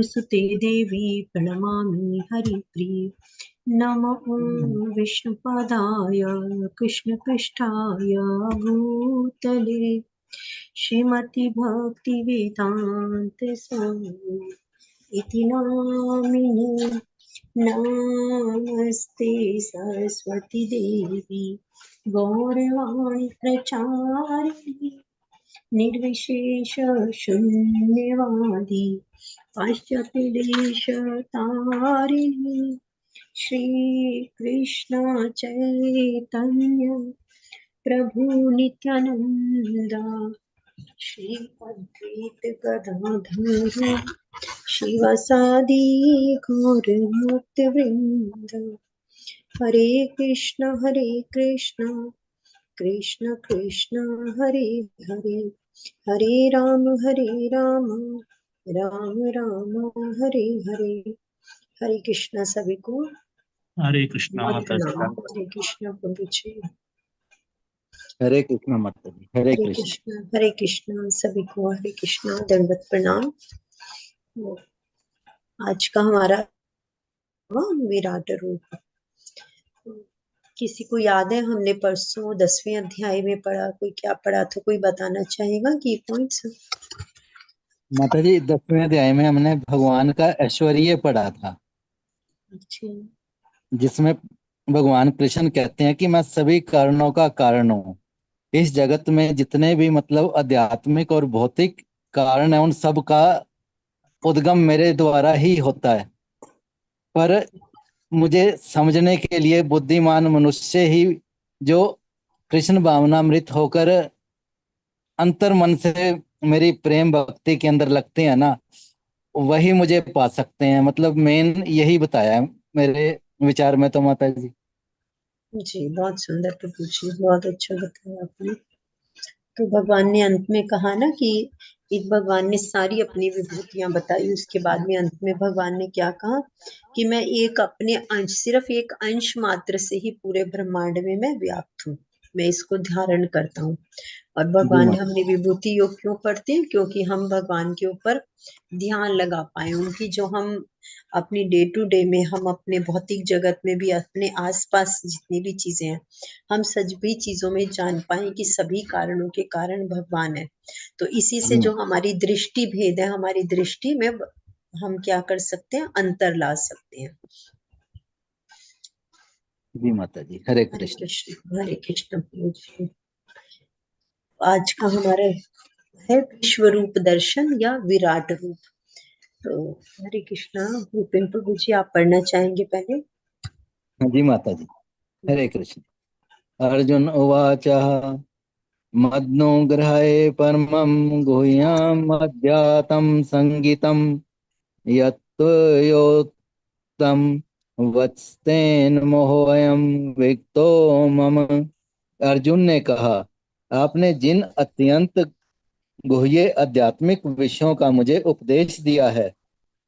सुते देवी प्रणमामि हरिप्रिये। नमो विष्णुपादाय कृष्णपृष्ठाय भूतले श्रीमति भक्ति वेदांत स्वामी इति नामिने। नमस्ते सरस्वती देवी गौरवाणी प्रचारिणी निर्विशेष शून्यवादी पाश्चात्यदेश तारिणी श्री कृष्ण चैतन्य प्रभु नित्यानंद श्री अद्वैत गदाधर शिवसादि गौर मुक्त वृंद। हरे कृष्ण कृष्ण कृष्ण हरे हरे, हरे राम राम राम हरे हरे। हरे कृष्णा सभी को। हरे कृष्णा माता जी। हरे कृष्णा प्रभु जी। हरे कृष्णा माता जी। हरे कृष्णा सभी को। हरे कृष्णा दंडवत प्रणाम। आज का हमारा विराट रूप। किसी को याद है हमने परसों 10वें अध्याय में पढ़ा? कोई क्या पढ़ा था? कोई बताना चाहेगा की पॉइंट्स? माता जी 10वें अध्याय में हमने भगवान का ऐश्वर्य पढ़ा था, जिसमें भगवान कृष्ण कहते हैं कि मैं सभी कारणों का कारण हूँ। इस जगत में जितने भी मतलब आध्यात्मिक और भौतिक कारण है, उन सब का उद्गम मेरे द्वारा ही होता है। पर मुझे समझने के लिए बुद्धिमान मनुष्य ही, जो कृष्ण भावनामृत होकर अंतर मन से मेरी प्रेम भक्ति के अंदर लगते हैं ना, वही मुझे पा सकते हैं। मतलब मेन यही बताया है मेरे विचार में तो माता जी। जी बहुत सुंदर प्रभु जी, बहुत अच्छा बताया आपने। तो भगवान ने अंत में कहा ना कि एक भगवान ने सारी अपनी विभूतियां बताई, उसके बाद में अंत में भगवान ने क्या कहा कि मैं एक अपने अंश, सिर्फ एक अंश मात्र से ही पूरे ब्रह्मांड में मैं व्याप्त हूँ, मैं इसको धारण करता हूँ। और भगवान ने, हमने विभूति योग क्यों पढ़ते हैं? क्योंकि हम भगवान के ऊपर ध्यान लगा पाए, उनकी जो हम अपनी डे टू डे में, हम अपने भौतिक जगत में भी, अपने आसपास जितनी भी चीजें हैं, हम सभी चीजों में जान पाए कि सभी कारणों के कारण भगवान है। तो इसी से जो हमारी दृष्टि भेद है, हमारी दृष्टि में हम क्या कर सकते हैं? अंतर ला सकते हैं। जी माता जी। हरे कृष्ण। हरे कृष्ण। आज का हमारा है विश्व रूप दर्शन या विराट रूप। तो हरे कृष्णा भूपेन प्रभु जी, आप पढ़ना चाहेंगे पहले? जी माता जी। हरे कृष्ण। अर्जुन उवाच मद्नुग्रहे परमं गुह्यम् अध्यात्मं संगीतं यत्त्वयोक्तं वत्स्तेन मोहोऽयं विक्तो मम। अर्जुन ने कहा, आपने जिन अत्यंत गुह्य आध्यात्मिक विषयों का मुझे उपदेश दिया है,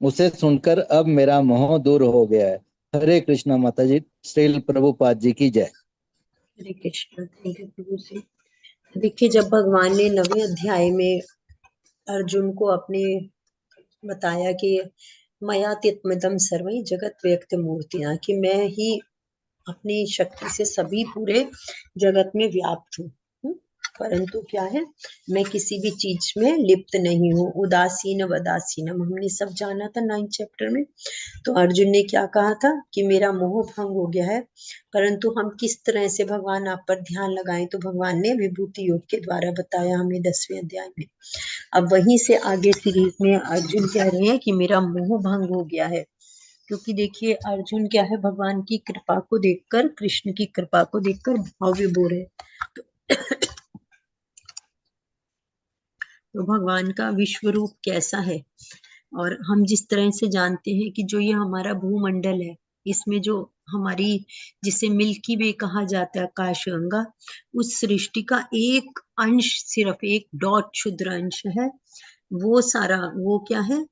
उसे सुनकर अब मेरा मोह दूर हो गया है। हरे कृष्णा माता जी। श्रील प्रभुपाद जी की जय। हरे कृष्ण। थैंक यू प्रभु जी। देखिए, जब भगवान ने 9वें अध्याय में अर्जुन को अपने बताया कि मया तितमिदं सर्वं जगत व्यक्त मूर्तियां, कि मैं ही अपनी शक्ति से सभी पूरे जगत में व्याप्त हूँ, परंतु क्या है, मैं किसी भी चीज में लिप्त नहीं हूँ। उदासीन वदासीनम हमने सब जाना था 9th चैप्टर में। तो अर्जुन ने क्या कहा था कि मेरा मोह भंग हो गया है, परंतु हम किस तरह से भगवान आप पर ध्यान लगाएं? तो भगवान ने विभूति योग के द्वारा बताया हमें 10वें अध्याय में। अब वहीं से आगे सीरीज में अर्जुन कह रहे हैं कि मेरा मोह भंग हो गया है। क्योंकि देखिए, अर्जुन क्या है, भगवान की कृपा को देखकर, कृष्ण की कृपा को देखकर भाव विभोर है। तो भगवान का विश्व रूप कैसा है? और हम जिस तरह से जानते हैं कि जो ये हमारा भूमंडल है, इसमें जो हमारी, जिसे मिल्की वे कहा जाता है, आकाशगंगा, उस सृष्टि का एक अंश, सिर्फ एक डॉट, क्षुद्र अंश है। वो सारा, वो क्या है,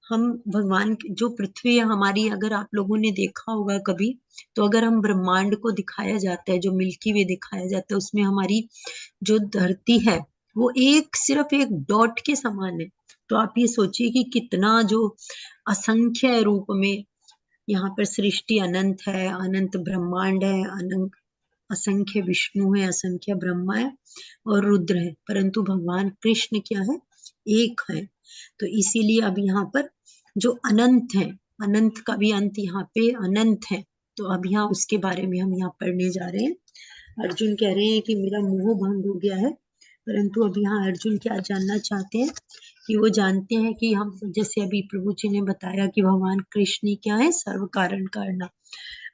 हम भगवान जो पृथ्वी है हमारी, अगर आप लोगों ने देखा होगा कभी, तो अगर हम ब्रह्मांड को दिखाया जाता है, जो मिल्की वे दिखाया जाता है, उसमें हमारी जो धरती है वो एक, सिर्फ एक डॉट के समान है। तो आप ये सोचिए कि कितना जो असंख्य रूप में यहाँ पर सृष्टि अनंत है, अनंत ब्रह्मांड है, अनंत असंख्य विष्णु है, असंख्य ब्रह्मा है और रुद्र है, परंतु भगवान कृष्ण क्या है, एक है। तो इसीलिए अब यहाँ पर जो अनंत है, अनंत का भी अंत यहाँ पे अनंत है। तो अब यहाँ उसके बारे में हम यहाँ पढ़ने जा रहे हैं। अर्जुन कह रहे हैं कि मेरा मोह भंग हो गया है, परंतु अब यहाँ अर्जुन क्या जानना चाहते हैं कि वो जानते हैं कि हम, जैसे अभी प्रभु जी ने बताया कि भगवान कृष्ण ही क्या है, सर्व कारण कारणा,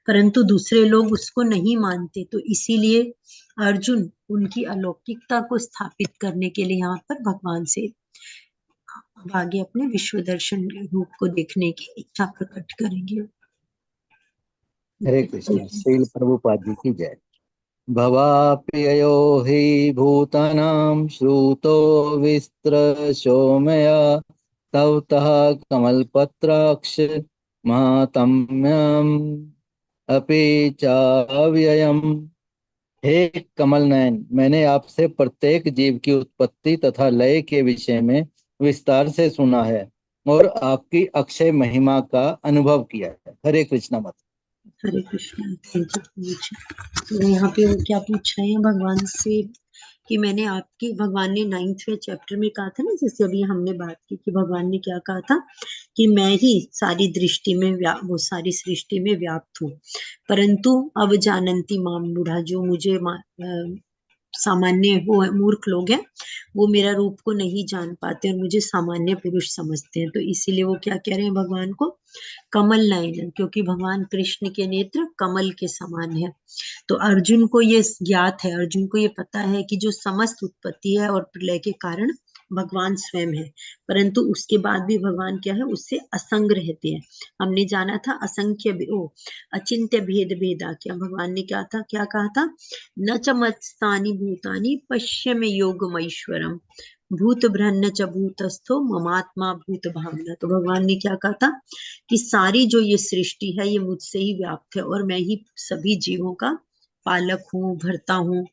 परंतु दूसरे लोग उसको नहीं मानते। तो इसीलिए अर्जुन उनकी अलौकिकता को स्थापित करने के लिए यहाँ पर भगवान से अब आगे अपने विश्व दर्शन रूप को देखने की इच्छा प्रकट करेंगे। हरे कृष्ण। श्रील प्रभुपाद जी की जय। भवाप्ययो हि भूतानां श्रुतो विस्त्रशो मया तवतः कमलपत्राक्ष मातम्यम् अपि चाव्ययम्। हे कमल नयन, मैंने आपसे प्रत्येक जीव की उत्पत्ति तथा लय के विषय में विस्तार से सुना है और आपकी अक्षय महिमा का अनुभव किया है। हरे कृष्णा मत। हरे कृष्ण। Thank you. तो यहाँ पे वो क्या पूछ रहे हैं भगवान से कि मैंने आपकी, भगवान ने 9वें चैप्टर में कहा था ना, जैसे अभी हमने बात की कि भगवान ने क्या कहा था कि मैं ही सारी दृष्टि में वो सारी सृष्टि में व्याप्त हूँ, परंतु अब जानन्ति माम मूढ़ा, जो मुझे सामान्य वो मूर्ख लोग हैं, वो मेरा रूप को नहीं जान पाते और मुझे सामान्य पुरुष समझते हैं। तो इसीलिए वो क्या कह रहे हैं भगवान को, कमल नयन, क्योंकि भगवान कृष्ण के नेत्र कमल के समान है। तो अर्जुन को ये ज्ञात है, अर्जुन को ये पता है कि जो समस्त उत्पत्ति है और प्रलय के कारण भगवान स्वयं है, परंतु उसके बाद भी भगवान क्या है, उससे असंग रहते हैं। हमने जाना था असंख्य अचिंत्य भेद भेदा, क्या भगवान ने क्या कहा था, न च मत्स्तानि भूतानि पश्य में योगमैश्वरम भूत ब्रह्म च भूतस्थो ममात्मा भूत भावना। तो भगवान ने क्या कहा था कि सारी जो ये सृष्टि है ये मुझसे ही व्याप्त है और मैं ही सभी जीवों का पालक हूँ, भरता हूँ,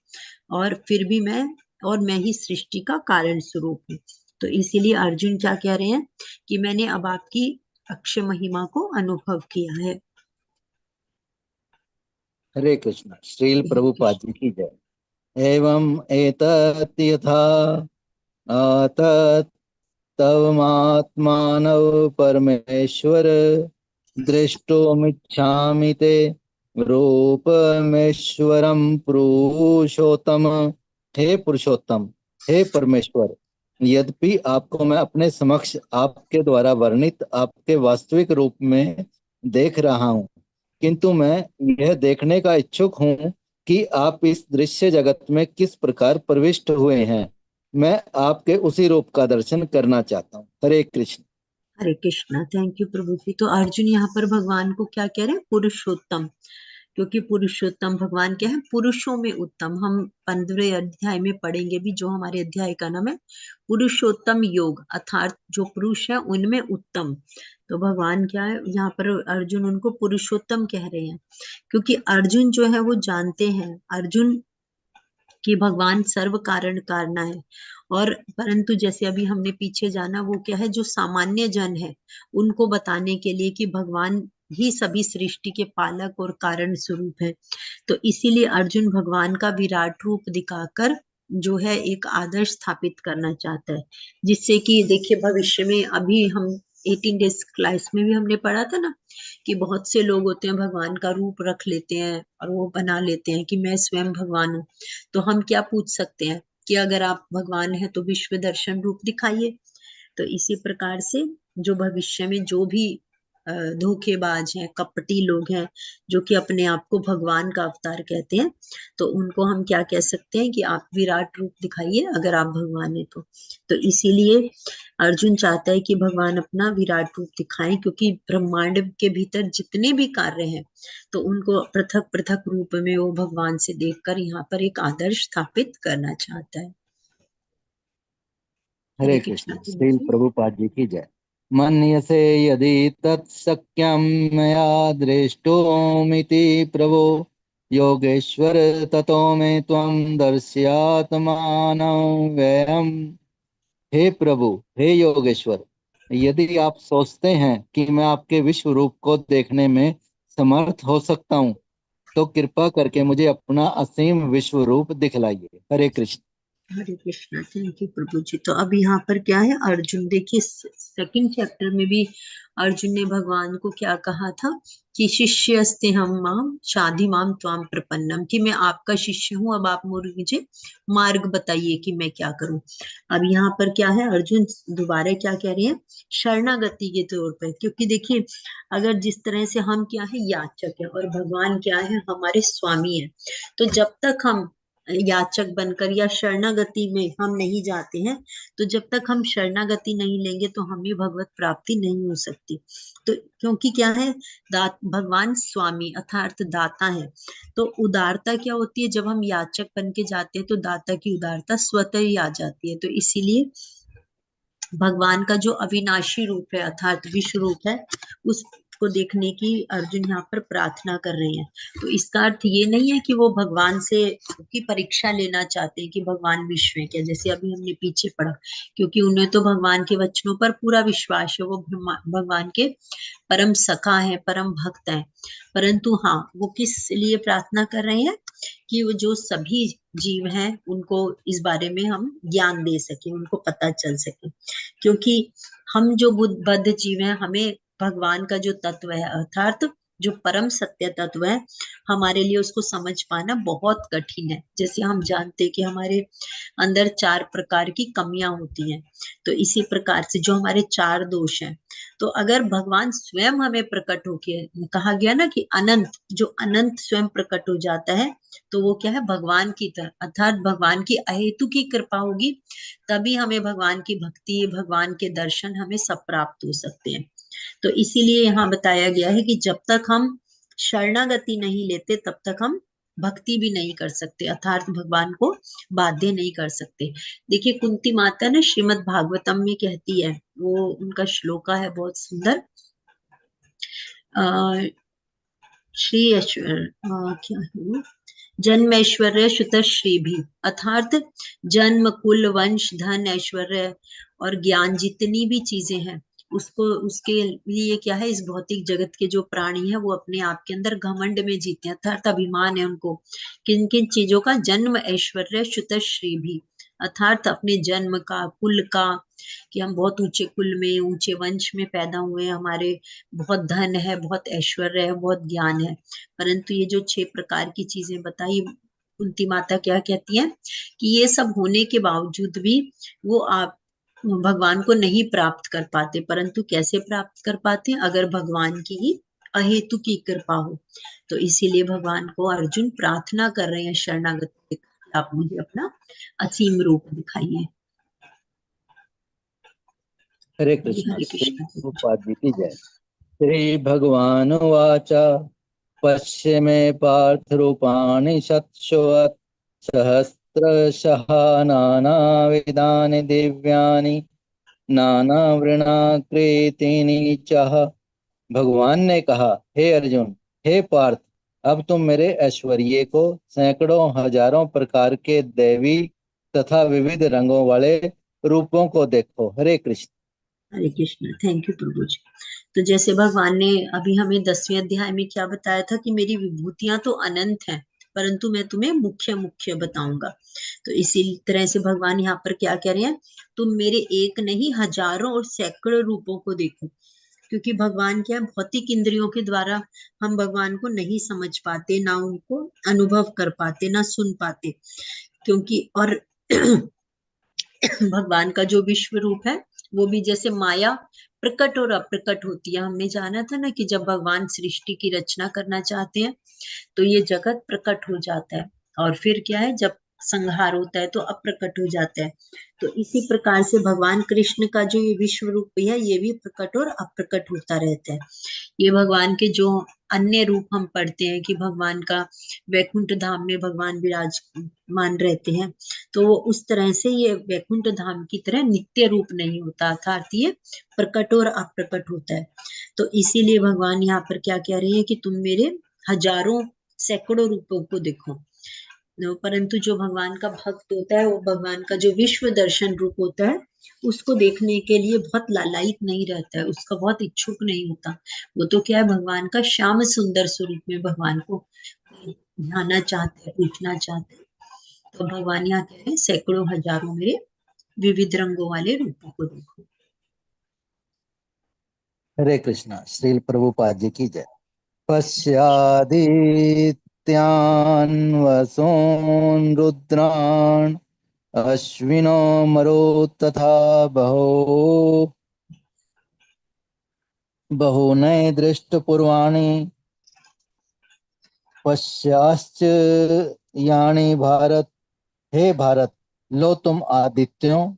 और फिर भी मैं ही सृष्टि का कारण स्वरूप हूँ। तो इसीलिए अर्जुन क्या कह रहे हैं कि मैंने अब आपकी अक्षय महिमा को अनुभव किया है। हरे कृष्ण। श्रील प्रभुपाद जी की जय। एवं एतत् यथा आतत् तवमात्मानव परमेश्वर दृष्टुमिच्छामि ते रूपमेश्वरम पुरुषोत्तम। हे पुरुषोत्तम, हे परमेश्वर, यद्यपि आपको मैं अपने समक्ष आपके द्वारा वर्णित आपके वास्तविक रूप में देख रहा हूँ, किंतु मैं यह देखने का इच्छुक हूँ कि आप इस दृश्य जगत में किस प्रकार प्रविष्ट हुए हैं। मैं आपके उसी रूप का दर्शन करना चाहता हूँ। हरे कृष्ण। हरे कृष्णा। थैंक यू प्रभु जी। तो अर्जुन यहाँ पर भगवान को क्या कह रहे हैं, पुरुषोत्तम, क्योंकि पुरुषोत्तम भगवान क्या है, पुरुषों में उत्तम। हम 15वें अध्याय में पढ़ेंगे भी, जो हमारे अध्याय का नाम है पुरुषोत्तम योग, अर्थात जो पुरुष है उनमें उत्तम। तो भगवान क्या है यहाँ पर, अर्जुन उनको पुरुषोत्तम कह रहे हैं, क्योंकि अर्जुन जो है वो जानते हैं, अर्जुन कि भगवान सर्व कारण कारणा है। और परंतु जैसे अभी हमने पीछे जाना, वो क्या है, जो सामान्य जन है उनको बताने के लिए कि भगवान ही सभी सृष्टि के पालक और कारण स्वरूप है। तो इसीलिए अर्जुन भगवान का विराट रूप दिखाकर जो है एक आदर्श स्थापित करना चाहता है, जिससे कि देखिए भविष्य में, अभी हम 18 डेज क्लास में भी हमने पढ़ा था ना कि बहुत से लोग होते हैं भगवान का रूप रख लेते हैं और वो बना लेते हैं कि मैं स्वयं भगवान हूँ। तो हम क्या पूछ सकते हैं कि अगर आप भगवान हैं तो विश्व दर्शन रूप दिखाइए। तो इसी प्रकार से जो भविष्य में जो भी धोखेबाज हैं, कपटी लोग हैं, जो कि अपने आप को भगवान का अवतार कहते हैं, तो उनको हम क्या कह सकते हैं कि आप विराट रूप दिखाइए अगर आप भगवान हैं तो इसीलिए अर्जुन चाहता है कि भगवान अपना विराट रूप दिखाएं, क्योंकि ब्रह्मांड के भीतर जितने भी कार्य हैं तो उनको पृथक पृथक रूप में वो भगवान से देखकर यहाँ पर एक आदर्श स्थापित करना चाहता है। हरे हरे कृष्णा कृष्ण। प्रभु श्रील जी। प्रभुपाद जी की जय। मन्यसे यदि तत्सख्यं मया दृष्टोमिति प्रभो योगेश्वर ततो मे त्वं दर्शयात्मानं व्ययम्। हे प्रभु, हे योगेश्वर, यदि आप सोचते हैं कि मैं आपके विश्व रूप को देखने में समर्थ हो सकता हूँ, तो कृपा करके मुझे अपना असीम विश्व रूप दिखलाइए। हरे कृष्ण। हरे कृष्णा। थैंक यू प्रभु जी। तो अब यहाँ पर क्या है, अर्जुन देखिए सेकंड चैप्टर में भी अर्जुन ने भगवान को क्या कहा था कि शिष्यस्ते हम माम शाधि माम त्वाम प्रपन्नम, कि मैं आपका शिष्य हूँ, अब आप मुझे मार्ग बताइए कि मैं क्या करूं। अब यहाँ पर क्या है, अर्जुन दोबारा क्या कह रहे हैं, शरणागति के तौर पर, क्योंकि देखिए अगर जिस तरह से हम क्या है याचक है और भगवान क्या है हमारे स्वामी है, तो जब तक हम याचक बनकर या शरणागति में हम नहीं जाते हैं, तो जब तक हम शरणागति नहीं लेंगे तो हमें भगवत प्राप्ति नहीं हो सकती। तो क्योंकि क्या है, भगवान स्वामी अर्थात दाता है, तो उदारता क्या होती है, जब हम याचक बन के जाते हैं तो दाता की उदारता स्वतः ही आ जाती है। तो इसीलिए भगवान का जो अविनाशी रूप है अर्थात विश्व रूप है, उसको देखने की अर्जुन यहाँ पर प्रार्थना कर रहे हैं। तो इसका अर्थ ये नहीं है कि वो भगवान से की परीक्षा लेना चाहते हैं कि भगवान विश्व है क्या, जैसे अभी हमने पीछे पढ़ा, क्योंकि उन्हें तो भगवान के वचनों पर पूरा विश्वास है, वो भगवान के परम सखा है, परम भक्त है। परंतु हाँ, वो किस लिए प्रार्थना कर रहे हैं कि वो जो सभी जीव हैं उनको इस बारे में हम ज्ञान दे सके, उनको पता चल सके, क्योंकि हम जो बुद्ध जीव हैं, हमें भगवान का जो तत्व है अर्थात जो परम सत्य तत्व है, हमारे लिए उसको समझ पाना बहुत कठिन है। जैसे हम जानते हैं कि हमारे अंदर 4 प्रकार की कमियां होती हैं, तो इसी प्रकार से जो हमारे 4 दोष हैं, तो अगर भगवान स्वयं हमें प्रकट होके, कहा गया ना कि अनंत, जो अनंत स्वयं प्रकट हो जाता है, तो वो क्या है, भगवान की तरह अर्थात भगवान की अहेतु की कृपा होगी, तभी हमें भगवान की भक्ति, भगवान के दर्शन हमें सब प्राप्त हो सकते हैं। तो इसीलिए यहाँ बताया गया है कि जब तक हम शरणागति नहीं लेते तब तक हम भक्ति भी नहीं कर सकते अर्थात भगवान को बाध्य नहीं कर सकते। देखिए कुंती माता ने श्रीमद् भागवतम में कहती है, वो उनका श्लोका है बहुत सुंदर, श्री क्या है, जन्म ऐश्वर्य शुत श्री भी, अर्थात जन्म कुल वंश धन ऐश्वर्य और ज्ञान जितनी भी चीजें हैं, उसको उसके लिए क्या है, इस भौतिक जगत के जो प्राणी है वो अपने आप के अंदर घमंड में जीते हैं अर्थात अभिमान है उनको किन किन चीजों का, जन्म ऐश्वर्य शुत श्री भी, अर्थात अपने जन्म का, कुल का, कि हम बहुत ऊंचे कुल में ऊंचे वंश में पैदा हुए, हमारे बहुत धन है, बहुत ऐश्वर्य है, बहुत ज्ञान है। परंतु ये जो 6 प्रकार की चीजें बताई, कुंती माता क्या कहती है कि ये सब होने के बावजूद भी वो आप भगवान को नहीं प्राप्त कर पाते। परंतु कैसे प्राप्त कर पाते हैं, अगर भगवान की ही अहेतु की कृपा हो। तो इसीलिए भगवान को अर्जुन प्रार्थना कर रहे हैं शरणागत, आप मुझे अपना असीम रूप दिखाइए। हरे हरे कृष्णा। श्री कृष्ण। प्रभुपाद जी की जय। श्री भगवान वाच, पश्य मे पार्थ रूपाणि शतशोऽथ सहस्रशः नानाविधानि दिव्यानि नानावृणाकृतीनि च। भगवान ने कहा, हे अर्जुन, हे पार्थ, अब तुम मेरे ऐश्वर्य को, सैकड़ों हजारों प्रकार के दैवी तथा विविध रंगों वाले रूपों को देखो। हरे कृष्ण। हरे कृष्ण। थैंक यू प्रभु जी। तो जैसे भगवान ने अभी हमें 10वें अध्याय में क्या बताया था कि मेरी विभूतियां तो अनंत हैं, परंतु मैं तुम्हें मुख्य मुख्य बताऊंगा। तो इसी तरह से भगवान यहाँ पर क्या कह रहे हैं, तुम मेरे एक नहीं हजारों और सैकड़ों रूपों को देखो, क्योंकि भगवान क्या है, भौतिक इंद्रियों के द्वारा हम भगवान को नहीं समझ पाते, ना उनको अनुभव कर पाते, ना सुन पाते, क्योंकि और भगवान का जो विश्व रूप है वो भी जैसे माया प्रकट और अप्रकट होती है। हमने जाना था ना कि जब भगवान सृष्टि की रचना करना चाहते हैं तो ये जगत प्रकट हो जाता है, और फिर क्या है, जब संहार होता है तो अप्रकट हो जाता है। तो इसी प्रकार से भगवान कृष्ण का जो ये विश्व रूप है ये भी प्रकट और अप्रकट होता रहता है। ये भगवान के जो अन्य रूप हम पढ़ते हैं कि भगवान का वैकुंठ धाम में भगवान विराजमान रहते हैं, तो वो उस तरह से ये वैकुंठ धाम की तरह नित्य रूप नहीं होता, अर्थात ये प्रकट और अप्रकट होता है। तो इसीलिए भगवान यहाँ पर क्या कह रहे हैं कि तुम मेरे हजारों सैकड़ों रूपों को देखो। परंतु जो भगवान का भक्त होता है वो भगवान का जो विश्व दर्शन रूप होता है उसको देखने के लिए बहुत लालायित नहीं रहता है, उसका बहुत इच्छुक नहीं होता। वो तो क्या है, भगवान का श्याम सुंदर स्वरूप में भगवान को ध्याना चाहते हैं, पूछना चाहते हैं। तो भगवान यहाँ कह रहे हैं सैकड़ों हजारों मेरे विविध रंगों वाले रूपों को देखो। हरे कृष्णा। श्रील प्रभुपाद जी की जय। पश्यादित्यान् वसून् रुद्रान् अश्विनो मरुत्तथा बहो बहुनैः दृष्टपूर्वाणि पश्याश्च यानि भारत। हे भारत, लो तुम आदित्यों,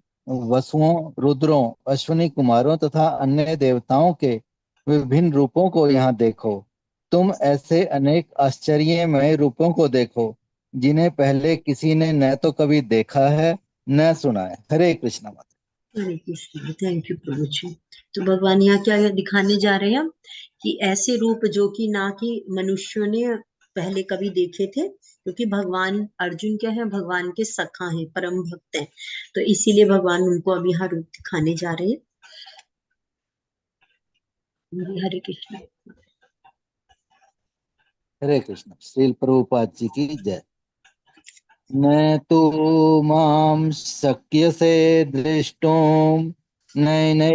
वसुओं, रुद्रों, अश्विनी कुमारों तथा अन्य देवताओं के विभिन्न रूपों को यहाँ देखो। तुम ऐसे अनेक आश्चर्यमय रूपों को देखो जिन्हें पहले किसी ने न तो कभी देखा है न सुना है। हरे कृष्णा माता। हरे कृष्ण। थैंक यू प्रभु जी। तो भगवान यहाँ क्या दिखाने जा रहे हैं कि ऐसे रूप जो कि ना कि मनुष्यों ने पहले कभी देखे थे, क्योंकि भगवान अर्जुन क्या है, भगवान के सखा हैं, परम भक्त हैं। तो इसीलिए भगवान उनको अभी यहाँ रूप दिखाने जा रहे हैं। हरे कृष्ण। हरे कृष्ण। श्रील प्रभुपाद जी की जय। न तो माम शक्यसे द्रष्टुम नैने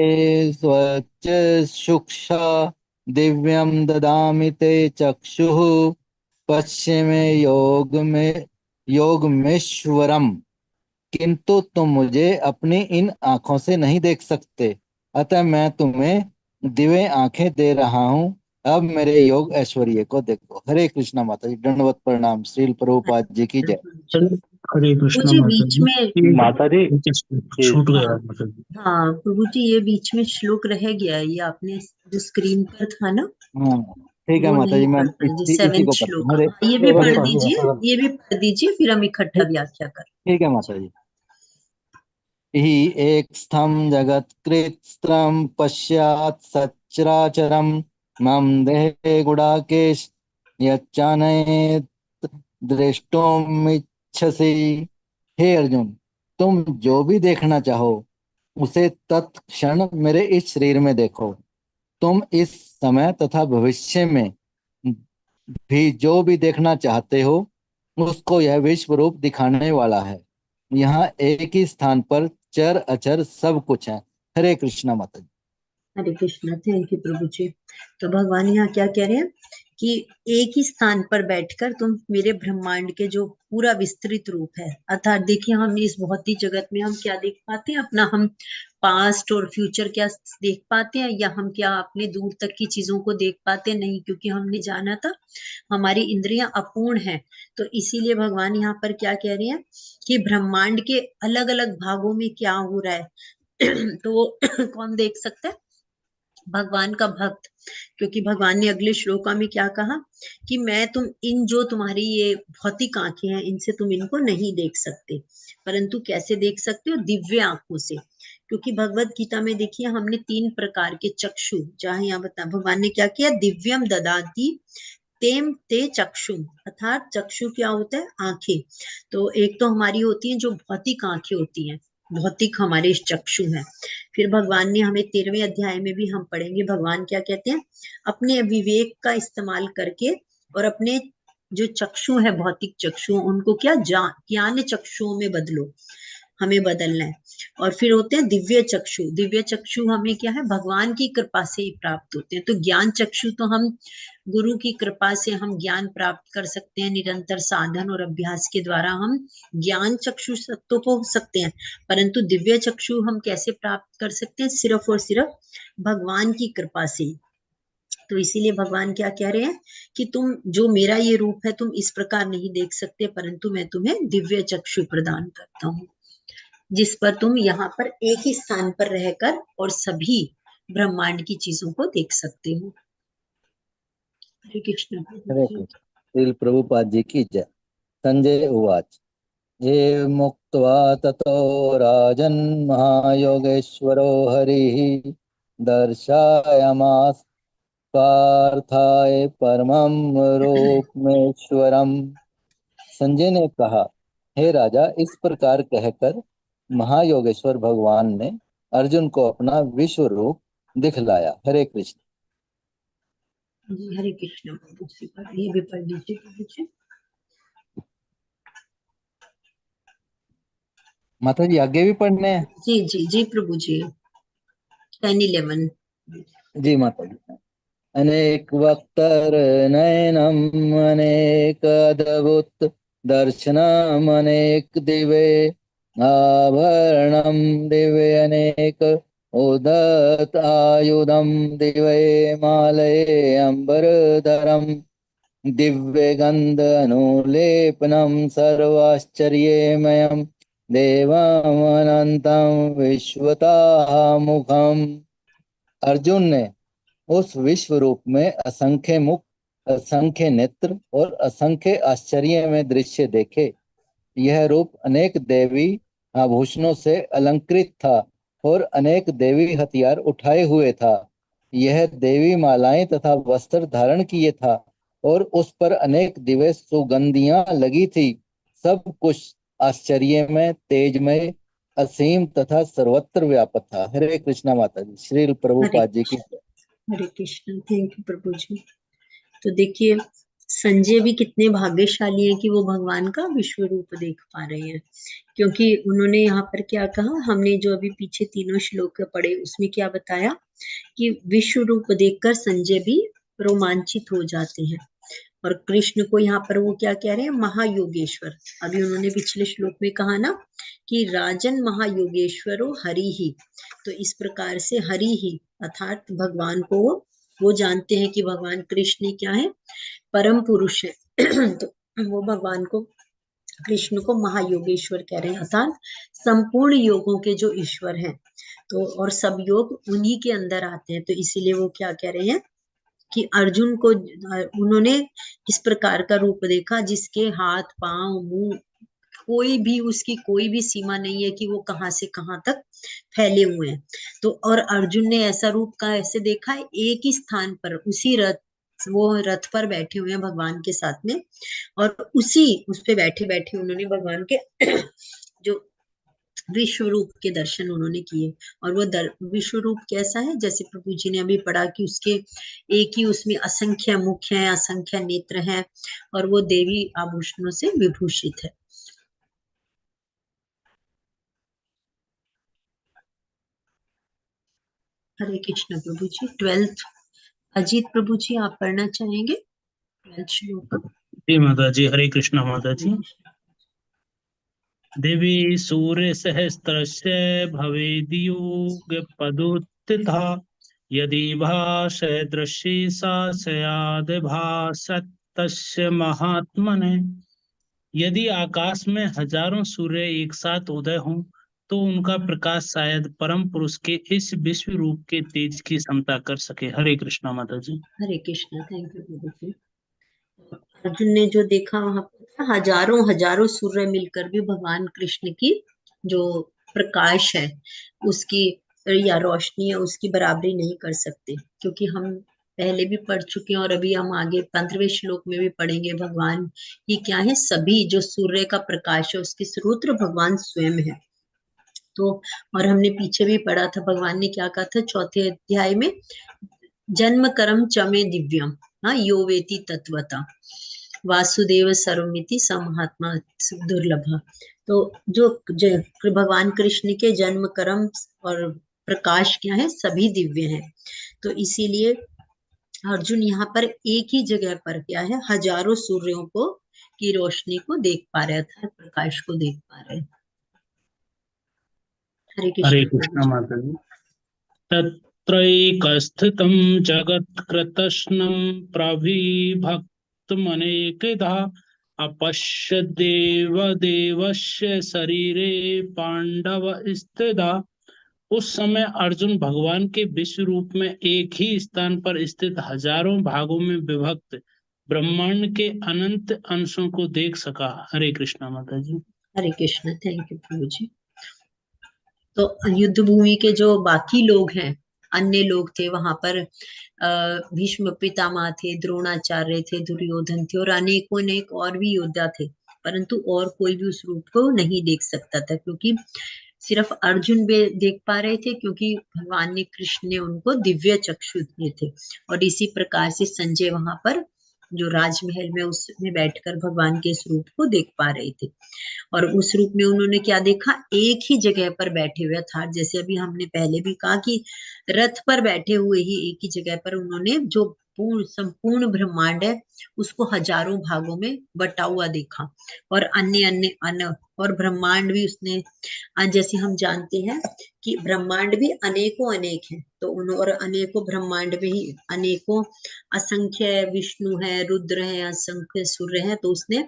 स्वचक्षुषा दिव्यम ददामि ते चक्षुः पश्य मे योगमेश्वरम। किंतु तुम मुझे अपनी इन आंखों से नहीं देख सकते, अतः मैं तुम्हें दिव्य आंखें दे रहा हूँ। अब मेरे योग ऐश्वर्य को देखो। हरे कृष्णा माता जी। दंडवत प्रणाम। श्रील प्रभुपाद जी की जय। चलिए, हरे कृष्णा मुझे माता बीच जी। में ये माता जी ये छूट हाँ गया माता जी। हाँ प्रभु जी, ये बीच में श्लोक रह गया है, ये आपने जो स्क्रीन पर था ना, हाँ ठीक है वो माता नहीं जी, मैं पढ़ पाए जी। इसी सेवेंथ को पढ़ता हूँ। श्लोक, हरे हाँ ये भी केवल पढ़ पढ़ दिया दीजिए, केवल। ये भी पढ़ दीजिए, फिर हम इकट्ठा ठीक व्याख्या कर। ठीक है माता जी। हि एक स्थम जगत्कृत्स्त्रम पश्यात् सचराचरम मम देहे गुडाकेश यच्चानयेत् द्रष्टुमिच्छसि। हे अर्जुन, तुम जो भी देखना चाहो उसे तत्क्षण मेरे इस शरीर में देखो। तुम इस समय तथा भविष्य में भी जो भी देखना चाहते हो उसको यह विश्व रूप दिखाने वाला है। यहाँ एक ही स्थान पर चर अचर सब कुछ है। हरे कृष्णा माता जी। हरे कृष्णा। थैंक यू प्रभु जी। तो भगवान यहाँ क्या कह रहे हैं कि एक ही स्थान पर बैठकर तुम मेरे ब्रह्मांड के जो पूरा विस्तृत रूप है, अर्थात देखिए हम इस भौतिक जगत में हम क्या देख पाते हैं, अपना हम पास्ट और फ्यूचर क्या देख पाते हैं, या हम क्या अपने दूर तक की चीजों को देख पाते हैं? नहीं, क्योंकि हमने जाना था हमारी इंद्रियां अपूर्ण है। तो इसीलिए भगवान यहाँ पर क्या कह रहे हैं कि ब्रह्मांड के अलग अलग भागों में क्या हो रहा है तो वो कौन देख सकता है? भगवान का भक्त। क्योंकि भगवान ने अगले श्लोका में क्या कहा कि मैं तुम इन जो तुम्हारी ये भौतिक आंखें हैं इनसे तुम इनको नहीं देख सकते, परंतु कैसे देख सकते हो? दिव्य आंखों से। क्योंकि भगवत गीता में देखिए हमने 3 प्रकार के चक्षु, जहां यहाँ बता भगवान ने क्या किया, दिव्यम ददाति तेम ते चक्षु, अर्थात चक्षु क्या होता है? आंखें। तो एक तो हमारी होती है जो भौतिक आंखें होती हैं, भौतिक हमारे चक्षु हैं। फिर भगवान ने हमें 13वें अध्याय में भी हम पढ़ेंगे भगवान क्या कहते हैं, अपने विवेक का इस्तेमाल करके और अपने जो चक्षु है भौतिक चक्षु उनको क्या ज्ञान चक्षुओं में बदलो, हमें बदलना है। और फिर होते हैं दिव्य चक्षु। दिव्य चक्षु हमें क्या है, भगवान की कृपा से ही प्राप्त होते हैं। तो ज्ञान चक्षु तो हम गुरु की कृपा से हम ज्ञान प्राप्त कर सकते हैं, निरंतर साधन और अभ्यास के द्वारा हम ज्ञान चक्षु तो हो सकते हैं, परंतु दिव्य चक्षु हम कैसे प्राप्त कर सकते हैं? सिर्फ और सिर्फ भगवान की कृपा से। तो इसीलिए भगवान क्या कह रहे हैं कि तुम जो मेरा ये रूप है तुम इस प्रकार नहीं देख सकते, परंतु मैं तुम्हें दिव्य चक्षु प्रदान करता हूँ, जिस पर तुम यहाँ पर एक ही स्थान पर रहकर और सभी ब्रह्मांड की चीजों को देख सकते हो। हरे कृष्ण। हरे कृष्ण। श्रील प्रभुपाद जी की जय। संजय उवाच। ये मुक्त्वा ततो राजन् महायोगेश्वरो हरिः दर्शयामास पार्थाय परमं रूपमेश्वरम। संजय ने कहा, हे राजा, इस प्रकार कहकर महायोगेश्वर भगवान ने अर्जुन को अपना विश्व रूप दिखलाया। हरे कृष्ण। जी हरे कृष्ण प्रभु जी, ये भी पढ़ लीजिए प्रभु जी। माता जी आगे भी पढ़ने हैं? जी जी जी प्रभु जी, 10-11। जी माता जी। अनेक वक्तर नयनम अनेक अद्भुत दर्शनम अनेक दिव्य आभरणम दिव्य अनेक उदत आयुधम दिव्य मालये अंबरधरम दिव्य गंध अनुलेपनम सर्वाश्चर्यमयम देवम अनंतम विश्वतामुखम। अर्जुन ने उस विश्व रूप में असंख्य मुख, असंख्य नेत्र और असंख्य आश्चर्य में दृश्य देखे। यह रूप अनेक देवी आभूषणों से अलंकृत था और अनेक देवी हथियार उठाए हुए था। यह देवी मालाएं तथा वस्त्र धारण किए था और उस पर अनेक दिव्य सुगंधियां लगी थी। सब कुछ आश्चर्य में तेजमय असीम तथा सर्वत्र व्यापक था। हरे कृष्णा माता जी। श्री हरे प्रभुपाद जी की। हरे कृष्ण, थैंक यू प्रभु जी। तो देखिए संजय भी कितने भाग्यशाली हैं कि वो भगवान का विश्व रूप देख पा रहे हैं, क्योंकि उन्होंने यहाँ पर क्या कहा, हमने जो अभी पीछे तीनों श्लोक पढ़े उसमें क्या बताया कि विश्व रूप देखकर संजय भी रोमांचित हो जाते हैं। और कृष्ण को यहाँ पर वो क्या कह रहे हैं, महायोगेश्वर। अभी उन्होंने पिछले श्लोक में कहा ना कि राजन महायोगेश्वरो हरि ही, तो इस प्रकार से हरि ही अर्थात भगवान को वो जानते हैं कि भगवान कृष्ण क्या है, परम पुरुष है। तो वो भगवान को, कृष्ण को महायोगेश्वर कह रहे हैं, अर्थात संपूर्ण योगों के जो ईश्वर हैं। तो और सब योग उन्हीं के अंदर आते हैं, तो इसीलिए वो क्या कह रहे हैं कि अर्जुन को उन्होंने इस प्रकार का रूप देखा जिसके हाथ पांव मुंह कोई भी, उसकी कोई भी सीमा नहीं है कि वो कहाँ से कहाँ तक फैले हुए हैं। तो और अर्जुन ने ऐसा रूप का ऐसे देखा है, एक ही स्थान पर उसी रथ, वो रथ पर बैठे हुए हैं भगवान के साथ में, और उसी उस पे बैठे बैठे उन्होंने भगवान के जो विश्व रूप के दर्शन उन्होंने किए। और वो विश्व रूप कैसा है, जैसे प्रभु जी ने अभी पढ़ा कि उसके एक ही उसमें असंख्य मुख हैं, असंख्य नेत्र हैं, और वो देवी आभूषणों से विभूषित है। हरे कृष्ण प्रभु जी। 12th अजीत प्रभु जी आप पढ़ना चाहेंगे 12th श्लोक? जी माता जी, हरे कृष्णा माता हरे जी। कृष्ण। देवी सूर्य सहस्त्रस्य भवेद्युगपदुत्थिता यदि भासदृशी सा स्याद् भासस्तस्य महात्मने। यदि आकाश में हजारों सूर्य एक साथ उदय हों तो उनका प्रकाश शायद परम पुरुष के इस विश्व रूप के तेज की क्षमता कर सके। हरे कृष्णा माता जी। हरे कृष्ण, थैंक यू प्रभु जी। अर्जुन ने जो देखा वहां पर हजारों हजारों सूर्य मिलकर भी भगवान कृष्ण की जो प्रकाश है, उसकी या रोशनी है, उसकी बराबरी नहीं कर सकते, क्योंकि हम पहले भी पढ़ चुके हैं और अभी हम आगे 15वें श्लोक में भी पढ़ेंगे। भगवान ये क्या है, सभी जो सूर्य का प्रकाश है उसके स्रोत भगवान स्वयं है। तो और हमने पीछे भी पढ़ा था, भगवान ने क्या कहा था 4थे अध्याय में, जन्म कर्म चमे दिव्यम, हाँ यो वेति तत्वता वासुदेव सर्वमिति समहात्मा दुर्लभ। तो जो भगवान कृष्ण के जन्म कर्म और प्रकाश क्या है, सभी दिव्य हैं। तो इसीलिए अर्जुन यहाँ पर एक ही जगह पर क्या है, हजारों सूर्यों को की रोशनी को देख पा रहे थे, प्रकाश को देख पा रहे। हरे हरे कृष्ण प्रभु कृष्णा जी। माता जी। तत्रैकस्थितं जगत्कृतस्नं प्रविभक्तमनेकधा अपश्यद् देवदेवस्य शरीरे पांडव स्थिता। उस समय अर्जुन भगवान के विश्व रूप में एक ही स्थान पर स्थित हजारों भागों में विभक्त ब्रह्मांड के अनंत अंशों को देख सका। हरे कृष्णा माता जी। हरे कृष्ण, थैंक यू प्रभु जी। तो युद्ध भूमि के जो बाकी लोग हैं, अन्य लोग थे वहां पर, भीष्म पितामह थे, द्रोणाचार्य थे, दुर्योधन थे और अनेकों अनेक और भी योद्धा थे, परंतु और कोई भी उस रूप को नहीं देख सकता था, क्योंकि सिर्फ अर्जुन भी देख पा रहे थे क्योंकि भगवान ने कृष्ण ने उनको दिव्य चक्षु दिए थे। और इसी प्रकार से संजय वहां पर जो राजमहल में उसमें बैठकर भगवान के इस रूप को देख पा रहे थे। और उस रूप में उन्होंने क्या देखा, एक ही जगह पर बैठे हुए अर्थात जैसे अभी हमने पहले भी कहा कि रथ पर बैठे हुए ही एक ही जगह पर उन्होंने जो पूर्ण संपूर्ण ब्रह्मांड है उसको हजारों भागों में बटा हुआ देखा। और अन्य अन्य अन्य और ब्रह्मांड भी उसने जैसे हम जानते हैं कि ब्रह्मांड भी अनेकों अनेक है, तो उन और अनेकों ब्रह्मांड में ही अनेकों असंख्य विष्णु है, रुद्र है, असंख्य सूर्य है, तो उसने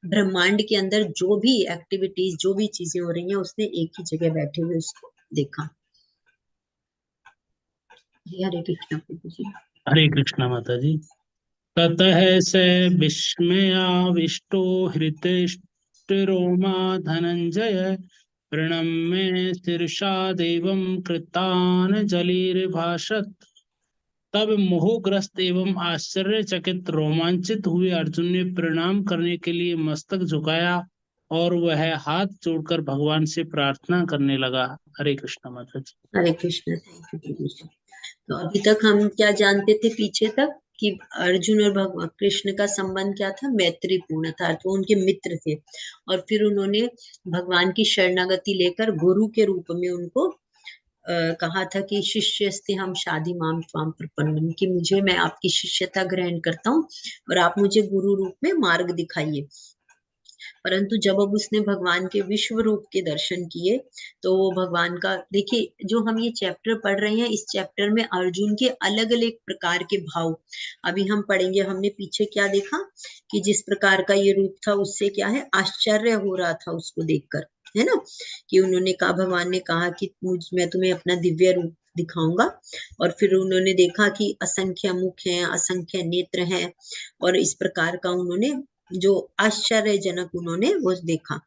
ब्रह्मांड के अंदर जो भी एक्टिविटीज जो भी चीजें हो रही हैं उसने एक ही जगह बैठे हुए उसको देखा। हरे कृष्ण प्रभु जी। हरे कृष्णा माता जी। ततः स विस्मयाविष्टो हृतष्टिरोमा धनंजय प्रणम्य शीर्षा देवं कृताञ्जलिर्भाषत। तब मोहग्रस्त एवं आश्चर्यचकित रोमांचित हुए अर्जुन ने प्रणाम करने के लिए मस्तक झुकाया और वह हाथ जोड़कर भगवान से प्रार्थना करने लगा। हरे कृष्ण माता जी। हरे कृष्ण। थैंक यू प्रभु जी। तो अभी तक हम क्या जानते थे पीछे तक कि अर्जुन और भगवान कृष्ण का संबंध क्या था, मैत्रीपूर्ण था, तो उनके मित्र थे। और फिर उन्होंने भगवान की शरणागति लेकर गुरु के रूप में उनको कहा था कि शिष्यस्ते हम शादी माम स्वाम प्रपन्नम, कि मुझे मैं आपकी शिष्यता ग्रहण करता हूँ और आप मुझे गुरु रूप में मार्ग दिखाइए। परंतु जब अब उसने भगवान के विश्व रूप के दर्शन किए तो वो भगवान का, देखिए जो हम ये चैप्टर पढ़ रहे हैं इस चैप्टर में अर्जुन के अलग अलग प्रकार के भाव अभी हम पढ़ेंगे। हमने पीछे क्या देखा कि जिस प्रकार का ये रूप था उससे क्या है, आश्चर्य हो रहा था उसको देखकर, है ना, कि उन्होंने कहा, भगवान ने कहा कि मैं तुम्हें अपना दिव्य रूप दिखाऊंगा। और फिर उन्होंने देखा कि असंख्य मुख हैं, असंख्य नेत्र हैं, और इस प्रकार का उन्होंने जो आश्चर्यजनक उन्होंने वो देखा।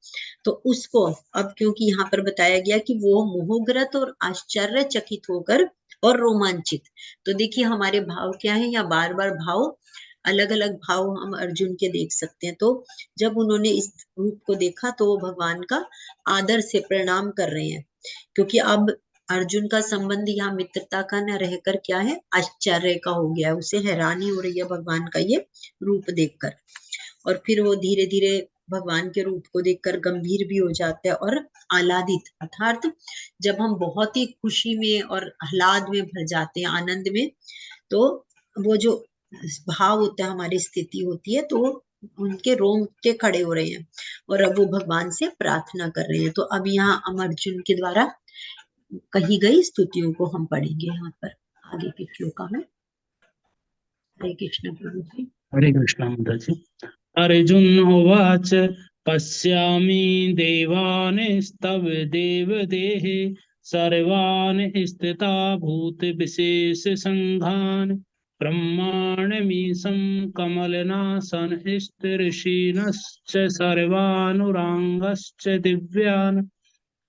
तो उसको अब क्योंकि यहाँ पर बताया गया कि वो मोहग्रत और आश्चर्यचकित होकर और रोमांचित, तो देखिए हमारे भाव क्या है, या बार बार भाव अलग अलग भाव हम अर्जुन के देख सकते हैं। तो जब उन्होंने इस रूप को देखा तो वो भगवान का आदर से प्रणाम कर रहे हैं, क्योंकि अब अर्जुन का संबंध यहाँ मित्रता का न रहकर क्या है, आश्चर्य का हो गया है, उसे हैरानी हो रही है भगवान का ये रूप देखकर। और फिर वो धीरे धीरे भगवान के रूप को देखकर गंभीर भी हो जाता है और आह्लादित, अर्थात जब हम बहुत ही खुशी में और आह्लाद में भर जाते हैं, आनंद में, तो वो जो भाव होता है, हमारी स्थिति होती है, तो उनके रोंगटे खड़े हो रहे हैं और अब वो भगवान से प्रार्थना कर रहे हैं। तो अब यहाँ अर्जुन के द्वारा कही गई स्तुतियों को हम पढ़ेंगे यहाँ पर आगे के श्लोका में। हरे कृष्ण प्रभु जी। हरे कृष्ण माता जी। अर्जुन उवाच पश्यामि देवांस्तव देवदेः सर्वान् स्थिता भूतविशेषसङ्घान् ब्रह्माण्डमीशं कमलनासन ऋषीनश्च सर्वानुरागांश्च दिव्यान्।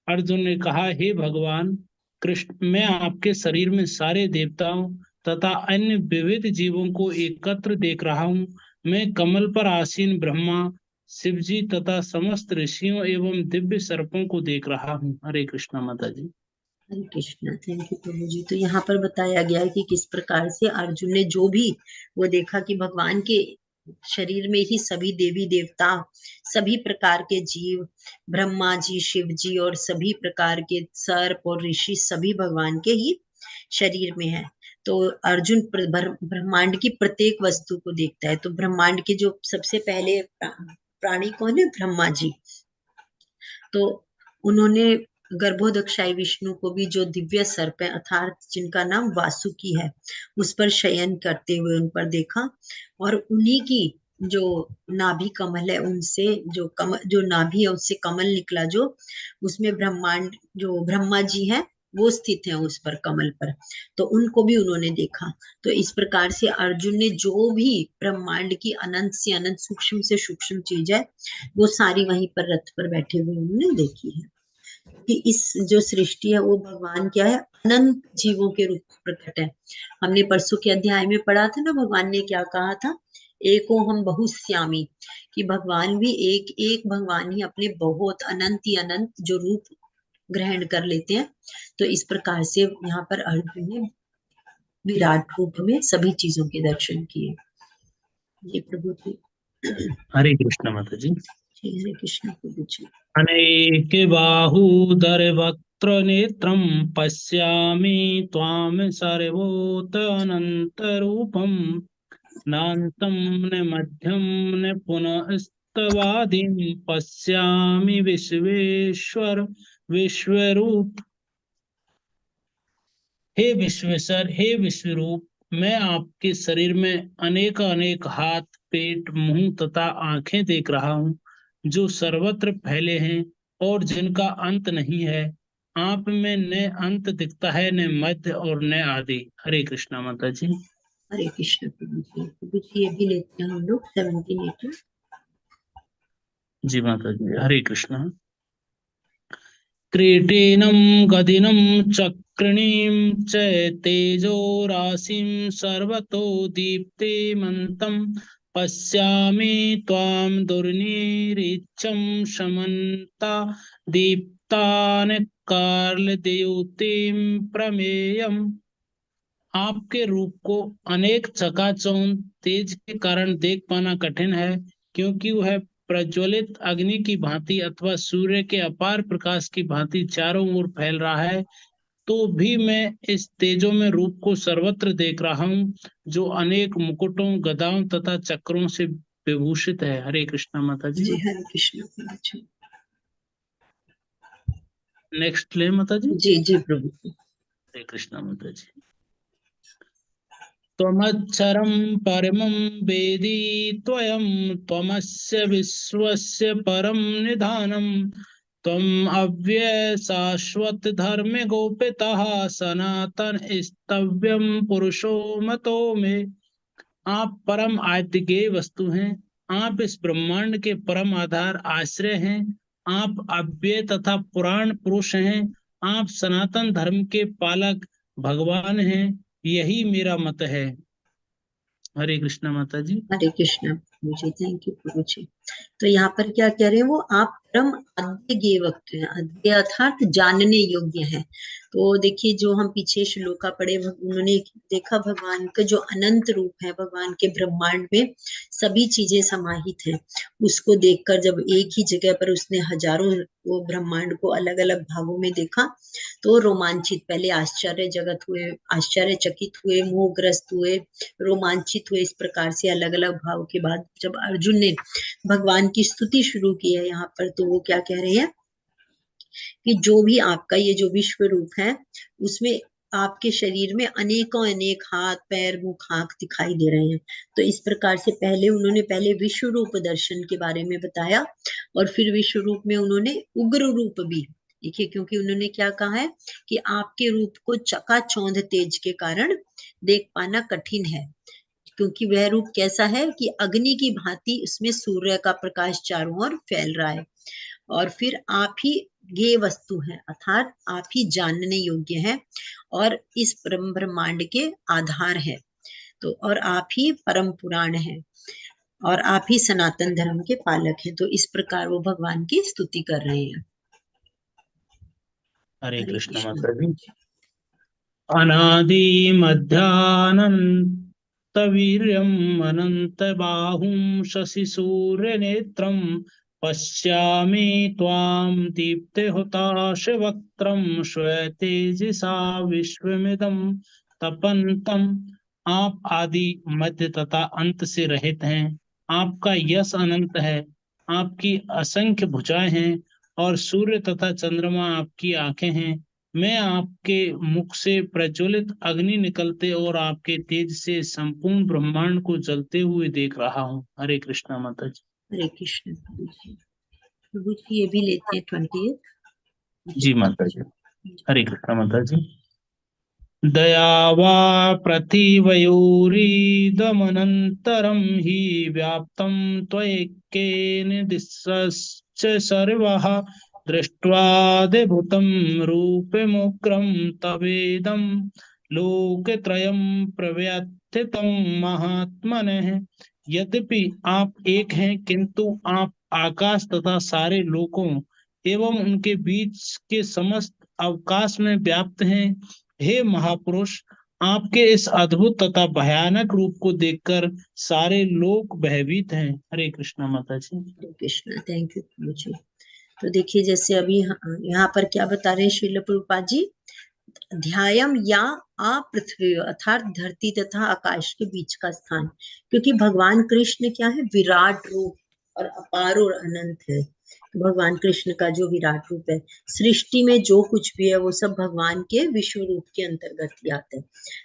अर्जुन ने कहा, हे भगवान कृष्ण, मैं आपके शरीर में सारे देवताओं तथा अन्य विविध जीवों को एकत्र देख रहा हूँ। मैं कमल पर आसीन ब्रह्मा, शिव जी तथा समस्त ऋषियों एवं दिव्य सर्पों को देख रहा हूँ। हरे कृष्णा माता जी। हरे कृष्णा। थैंक यू प्रभु जी। तो यहाँ पर बताया गया है कि किस प्रकार से अर्जुन ने जो भी वो देखा कि भगवान के शरीर में ही सभी देवी देवता, सभी प्रकार के जीव, ब्रह्मा जी, शिव जी और सभी प्रकार के सर्प और ऋषि सभी भगवान के ही शरीर में है। तो अर्जुन ब्रह्मांड की प्रत्येक वस्तु को देखता है। तो ब्रह्मांड के जो सबसे पहले प्राणी कौन है, ब्रह्मा जी। तो उन्होंने गर्भोदक्षाई विष्णु को भी जो दिव्य सर्प है अर्थात जिनका नाम वासुकी है उस पर शयन करते हुए उन पर देखा। और उन्हीं की जो नाभि कमल है उनसे जो नाभि है उससे कमल निकला, जो उसमें ब्रह्मांड जो ब्रह्मा जी है वो स्थित है उस पर कमल पर, तो उनको भी उन्होंने देखा। तो इस प्रकार से अर्जुन ने जो भी ब्रह्मांड की अनंत से अनंत सूक्ष्म से सूक्ष्म चीज है वो सारी वहीं पर रथ पर बैठे हुए उन्होंने देखी है। कि इस जो सृष्टि है वो भगवान क्या है, अनंत जीवों के रूप में प्रकट है। हमने परसों के अध्याय में पढ़ा था ना, भगवान ने क्या कहा था, एको हम बहुश्यामी, कि भगवान भी एक एक भगवान ही अपने बहुत अनंत ही अनंत जो रूप ग्रहण कर लेते हैं। तो इस प्रकार से यहाँ पर अर्जुन ने विराट रूप में सभी चीजों के दर्शन किए। ये प्रभु जी। हरे कृष्ण माता जी। हरे कृष्ण प्रभु जी। अनेके बाहूदर वक्त्र नेत्रम पश्यामि त्वाम सर्वोत अनंत रूपम नान्तं न मध्यम न पुनस्तवादिं पश्यामि विश्वेश्वर विश्वरूप। हे विश्वेश्वर, हे विश्वरूप, मैं आपके शरीर में अनेक अनेक हाथ, पेट, मुंह तथा आंखें देख रहा हूँ, जो सर्वत्र फैले हैं और जिनका अंत नहीं है। आप में न अंत दिखता है, न मध्य और न आदि। हरे कृष्णा माता जी। हरे कृष्ण प्रभु जी। प्रभु जी ये भी लेते हैं हम लोग 78। जी माता जी, हरे कृष्णा। क्रीटिनं गदिनं चक्रिणीं च तेजो राशिं सर्वतो दीप्तिमन्तं पश्यामि त्वां दुर्निरीच्यं समन्ता दीप्तानकालद्युतिं प्रमेयम्। आपके रूप को अनेक चकाचौंध तेज के कारण देख पाना कठिन है, क्योंकि वह प्रज्वलित अग्नि की भांति अथवा सूर्य के अपार प्रकाश की भांति चारों ओर फैल रहा है। तो भी मैं इस तेजो में रूप को सर्वत्र देख रहा हूँ, जो अनेक मुकुटों, गदाओं तथा चक्रों से विभूषित है। हरे कृष्णा माता जी। जी हरे कृष्ण प्रभु जी। नेक्स्ट ले माता जी। जी जी प्रभु जी। हरे कृष्णा माता जी। त्वमक्षरं परमं वेदी त्वयं त्वमस्य विश्वस्य परं निधानं त्वम् अव्यय शाश्वत धर्म गोपितः सनातन स्तव्यं पुरुषो मतो मे। आप परम आद्यगेय वस्तु हैं। आप इस ब्रह्मांड के परम आधार आश्रय हैं। आप अव्यय तथा पुराण पुरुष हैं। आप सनातन धर्म के पालक भगवान हैं। यही मेरा मत है। हरे कृष्णा माता जी। हरे कृष्ण प्रभु जी। थैंक यू प्रभु जी। तो यहाँ पर क्या कह रहे हैं वो, आप परम अद्वितीय वक्त है। अद्वितीय अर्थात जानने योग्य है। तो देखिए जो हम पीछे श्लोका पढ़े, उन्होंने देखा भगवान का जो अनंत रूप है, भगवान के ब्रह्मांड में सभी चीजें समाहित हैं। उसको देखकर जब एक ही जगह पर उसने हजारों वो ब्रह्मांड को अलग अलग भागों में देखा, तो रोमांचित, पहले आश्चर्य जगत हुए, आश्चर्यचकित हुए, मोहग्रस्त हुए, रोमांचित हुए। इस प्रकार से अलग अलग भाव के बाद जब अर्जुन ने भगवान की स्तुति शुरू की है यहाँ पर, तो वो क्या कह रहे हैं कि जो भी आपका ये जो विश्व रूप है, उसमें आपके शरीर में अनेकों अनेक हाथ, पैर, मुख, आंख दिखाई दे रहे हैं। तो इस प्रकार से पहले विश्व रूप दर्शन के बारे में बताया, और फिर विश्व रूप में उन्होंने उग्र रूप भी देखिए, क्योंकि उन्होंने क्या कहा है कि आपके रूप को चकाचौंध तेज के कारण देख पाना कठिन है, क्योंकि वह रूप कैसा है कि अग्नि की भांति उसमें सूर्य का प्रकाश चारों ओर फैल रहा है। और फिर आप ही ये वस्तु है, अर्थात आप ही जानने योग्य है और इस ब्रह्मांड के आधार है। तो और आप ही परम पुराण है और आप ही सनातन धर्म के पालक हैं। तो इस प्रकार वो भगवान की स्तुति कर रहे हैं। हरे हरे कृष्ण कृष्ण। माता जी। अनादि मध्यानंत वीर्यम् अनंत बाहुं शशि सूर्य नेत्रम पश्यामि त्वां दीप्तिहुताश वक्त्रं श्वेतेजसा विश्वमिदं तपन्तम्। आप आदि, मध्य तथा अंत से रहित हैं। आपका यश अनंत है। आपकी असंख्य भुजाएं हैं और सूर्य तथा चंद्रमा आपकी आंखें हैं। मैं आपके मुख से प्रज्वलित अग्नि निकलते और आपके तेज से संपूर्ण ब्रह्मांड को जलते हुए देख रहा हूँ। हरे कृष्णा माता जी। हरे कृष्ण प्रभु जी। प्रभु जी ये भी लेते हैं 28। जी माता जी। हरे कृष्णा माता जी। दया वा पृथिवयोरिदमनन्तरं हि व्याप्तं त्वयैकेन दिशश्च सर्वः दृष्ट्वाद्भुतं रूपमुग्रं तवेदं लोकत्रयं प्रव्यथितं महात्मनः। यद्यपि आप एक हैं, किंतु आप आकाश तथा सारे लोकों एवं उनके बीच के समस्त अवकाश में व्याप्त हैं। हे महापुरुष, आपके इस अद्भुत तथा भयानक रूप को देखकर सारे लोग भयभीत हैं। हरे कृष्णा माता जी। हरे कृष्णा। थैंक यू प्रभु जी। तो देखिए जैसे अभी यहाँ पर क्या बता रहे हैं श्रील प्रभुपाद जी, ध्यायम या अपृथ्वी अर्थात धरती तथा आकाश के बीच का स्थान, क्योंकि भगवान कृष्ण क्या है, विराट रूप और अपार और अनंत है। तो भगवान कृष्ण का जो विराट रूप है, सृष्टि में जो कुछ भी है वो सब भगवान के विश्व रूप के अंतर्गत ही आता है।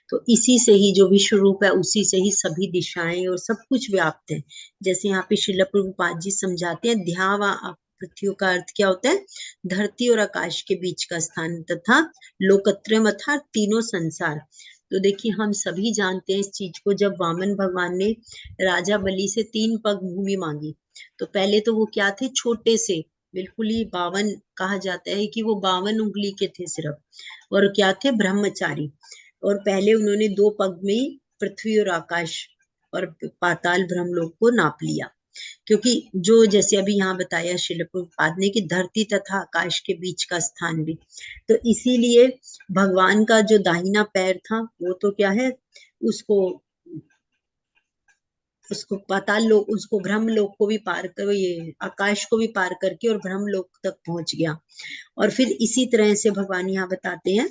तो इसी से ही जो विश्व रूप है उसी से ही सभी दिशाएं और सब कुछ व्याप्त है। जैसे यहाँ पे श्रील प्रभुपाद जी समझाते हैं, ध्यावा पृथ्वी का अर्थ क्या होता है, धरती और आकाश के बीच का स्थान तथा लोकत्रयम अर्थात तीनों संसार। तो देखिए हम सभी जानते हैं इस चीज को, जब वामन भगवान ने राजा बलि से 3 पग भूमि मांगी, तो पहले तो वो क्या थे, छोटे से, बिल्कुल ही 52, कहा जाता है कि वो 52 उंगली के थे सिर्फ, और क्या थे, ब्रह्मचारी। और पहले उन्होंने 2 पग में पृथ्वी और आकाश और पाताल ब्रह्मलोक को नाप लिया, क्योंकि जो जैसे अभी यहाँ बताया श्रील प्रभुपाद ने कि धरती तथा आकाश के बीच का स्थान भी, तो इसीलिए भगवान का जो दाहिना पैर था वो तो क्या है, उसको उसको पाताल लोक, उसको ब्रह्मलोक को भी पार कर, ये आकाश को भी पार करके और ब्रह्मलोक तक पहुंच गया। और फिर इसी तरह से भगवान यहाँ बताते हैं